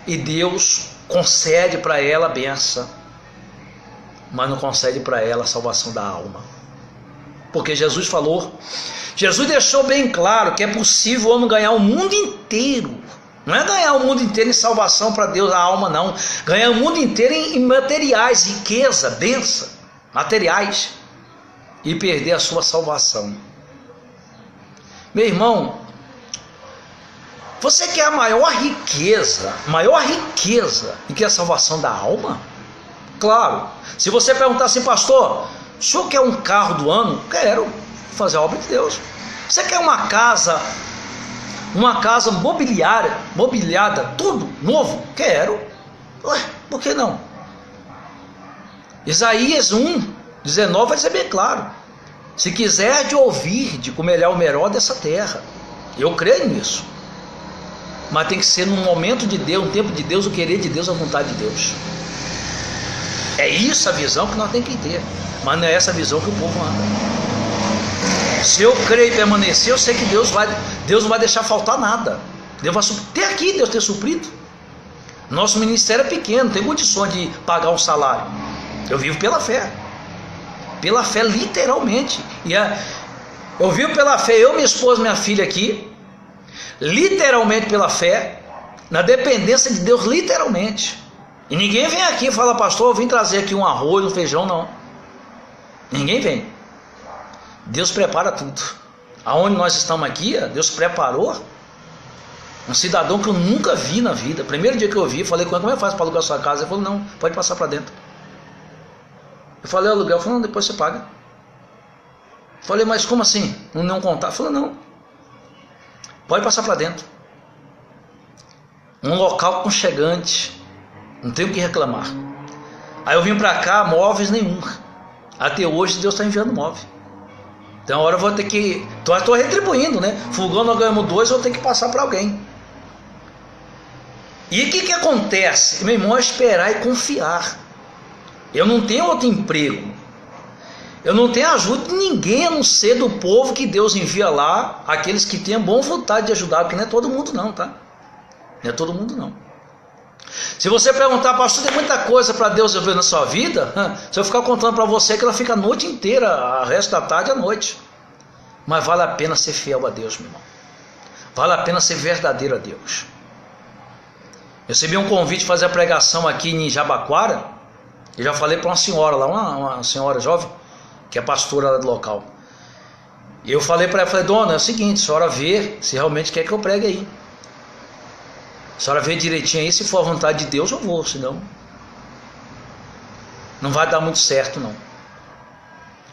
e Deus concede para ela a benção, mas não concede para ela a salvação da alma. Porque Jesus falou, Jesus deixou bem claro que é possível o homem ganhar o mundo inteiro. Não é ganhar o mundo inteiro em salvação para Deus, a alma não. Ganhar o mundo inteiro em materiais, riqueza, bênção, materiais. E perder a sua salvação. Meu irmão, você quer a maior riqueza do que a salvação da alma? Claro. Se você perguntar assim, pastor, o senhor quer um carro do ano? Quero fazer a obra de Deus. Você quer uma casa mobiliada, tudo novo? Quero. Ué, por que não? Isaías 1:19 vai dizer bem claro: se quiser de ouvir, de comer o melhor dessa terra. Eu creio nisso. Mas tem que ser num momento de Deus, um tempo de Deus, o querer de Deus, a vontade de Deus. É isso a visão que nós temos que ter. Mas não é essa visão que o povo anda. Se eu creio e permanecer, eu sei que Deus não vai deixar faltar nada. Deus vai ter aqui, Deus tem suprido. Nosso ministério é pequeno, não tem condições de pagar um salário. Eu vivo pela fé. Pela fé, literalmente. Eu vivo pela fé, eu, minha esposa, minha filha aqui, literalmente pela fé, na dependência de Deus, literalmente. E ninguém vem aqui e fala: pastor, eu vim trazer aqui um arroz, um feijão, não. Ninguém vem. Deus prepara tudo. Aonde nós estamos aqui, Deus preparou um cidadão que eu nunca vi na vida. Primeiro dia que eu vi, falei com ele: como é que faz para alugar sua casa? Ele falou: não, pode passar para dentro. Eu falei: aluguel? Ele falou: não, depois você paga. Eu falei: mas como assim? Não contar? Ele falou: não, pode passar para dentro. Um local aconchegante, não tenho o que reclamar. Aí eu vim para cá, móveis nenhum. Até hoje Deus está enviando móvel. Então agora eu vou ter que... Estou retribuindo, né? Fogão nós ganhamos 2, eu vou ter que passar para alguém. E o que acontece? Meu irmão, é esperar e confiar. Eu não tenho outro emprego. Eu não tenho ajuda de ninguém, a não ser do povo que Deus envia lá, aqueles que têm boa vontade de ajudar, porque não é todo mundo não, tá? Não é todo mundo não. Se você perguntar: pastor, tem muita coisa para Deus resolver na sua vida? Se eu ficar contando para você, que ela fica a noite inteira, o resto da tarde e à noite. Mas vale a pena ser fiel a Deus, meu irmão. Vale a pena ser verdadeiro a Deus. Eu recebi um convite de fazer a pregação aqui em Jabaquara. Eu já falei para uma senhora lá, uma senhora jovem, que é pastora lá do local. E eu falei para ela, falei: dona, é o seguinte, a senhora vê se realmente quer que eu pregue aí. A senhora vê direitinho aí, se for a vontade de Deus eu vou, senão não vai dar muito certo não.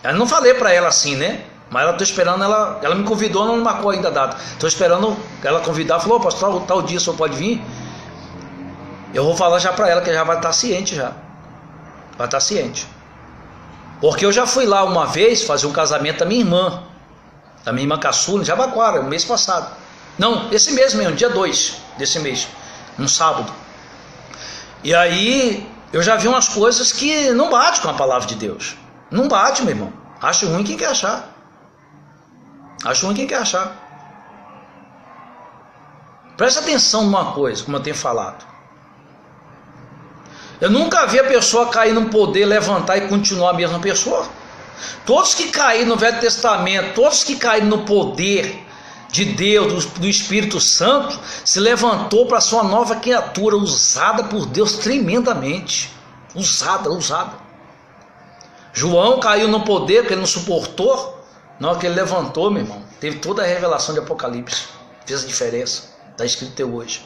Eu não falei para ela assim, né? Mas ela estou esperando, ela me convidou, não marcou ainda a data. Estou esperando ela convidar, falou: pastor, tal dia o senhor pode vir? Eu vou falar já para ela, que já vai estar ciente já. Vai estar ciente. Porque eu já fui lá uma vez fazer um casamento da minha irmã caçula, em Jabaquara, no mês passado. Não, esse mês mesmo, dia 2 desse mês, um sábado. E aí eu já vi umas coisas que não bate com a palavra de Deus. Não bate, meu irmão. Acho ruim quem quer achar. Acho ruim quem quer achar. Presta atenção numa coisa, como eu tenho falado. Eu nunca vi a pessoa cair no poder, levantar e continuar a mesma pessoa. Todos que caíram no Velho Testamento, todos que caíram no poder de Deus, do Espírito Santo, se levantou para ser uma nova criatura, usada por Deus tremendamente. Usada. João caiu no poder porque ele não suportou. Na hora que ele levantou, meu irmão, teve toda a revelação de Apocalipse. Fez a diferença. Está escrito até hoje.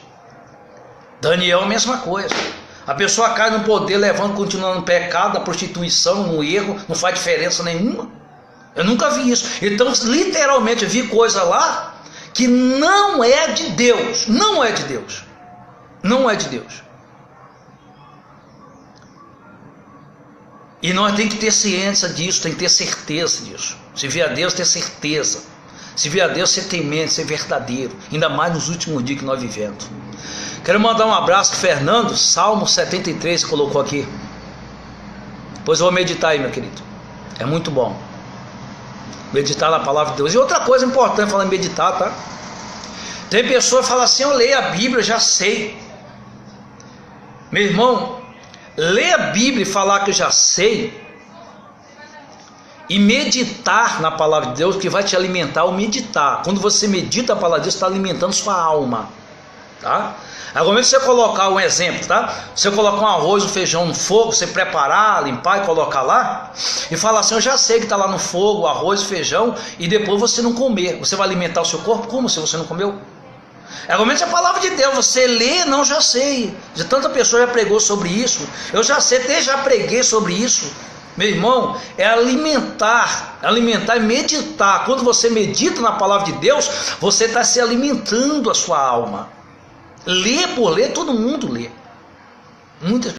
Daniel, a mesma coisa. A pessoa cai no poder, levanta, continuando no pecado, na prostituição, no erro, não faz diferença nenhuma. Eu nunca vi isso. Então, literalmente, eu vi coisa lá que não é de Deus. Não é de Deus. Não é de Deus. E nós temos que ter ciência disso, tem que ter certeza disso. Se vier a Deus, ter certeza. Se vier a Deus, ser temente, ser verdadeiro. Ainda mais nos últimos dias que nós vivemos. Quero mandar um abraço para o Fernando, Salmo 73 colocou aqui. Depois eu vou meditar aí, meu querido. É muito bom. Meditar na palavra de Deus. E outra coisa importante falando em meditar, tá? Tem pessoa que fala assim: eu leio a Bíblia, eu já sei. Meu irmão, ler a Bíblia e falar que eu já sei, e meditar na palavra de Deus, que vai te alimentar ao meditar. Quando você medita a palavra de Deus, está alimentando sua alma, tá? Agora, se você colocar um exemplo, tá? Você colocar um arroz, um feijão no fogo, você preparar, limpar e colocar lá, e falar assim: eu já sei que está lá no fogo, arroz, feijão, e depois você não comer, você vai alimentar o seu corpo como se você não comeu? Agora, se a palavra de Deus, você lê, não, já sei, de tanta pessoa já pregou sobre isso, eu já sei, até já preguei sobre isso. Meu irmão, é alimentar e meditar. Quando você medita na palavra de Deus, você está se alimentando a sua alma. Ler por ler, todo mundo lê. Muitas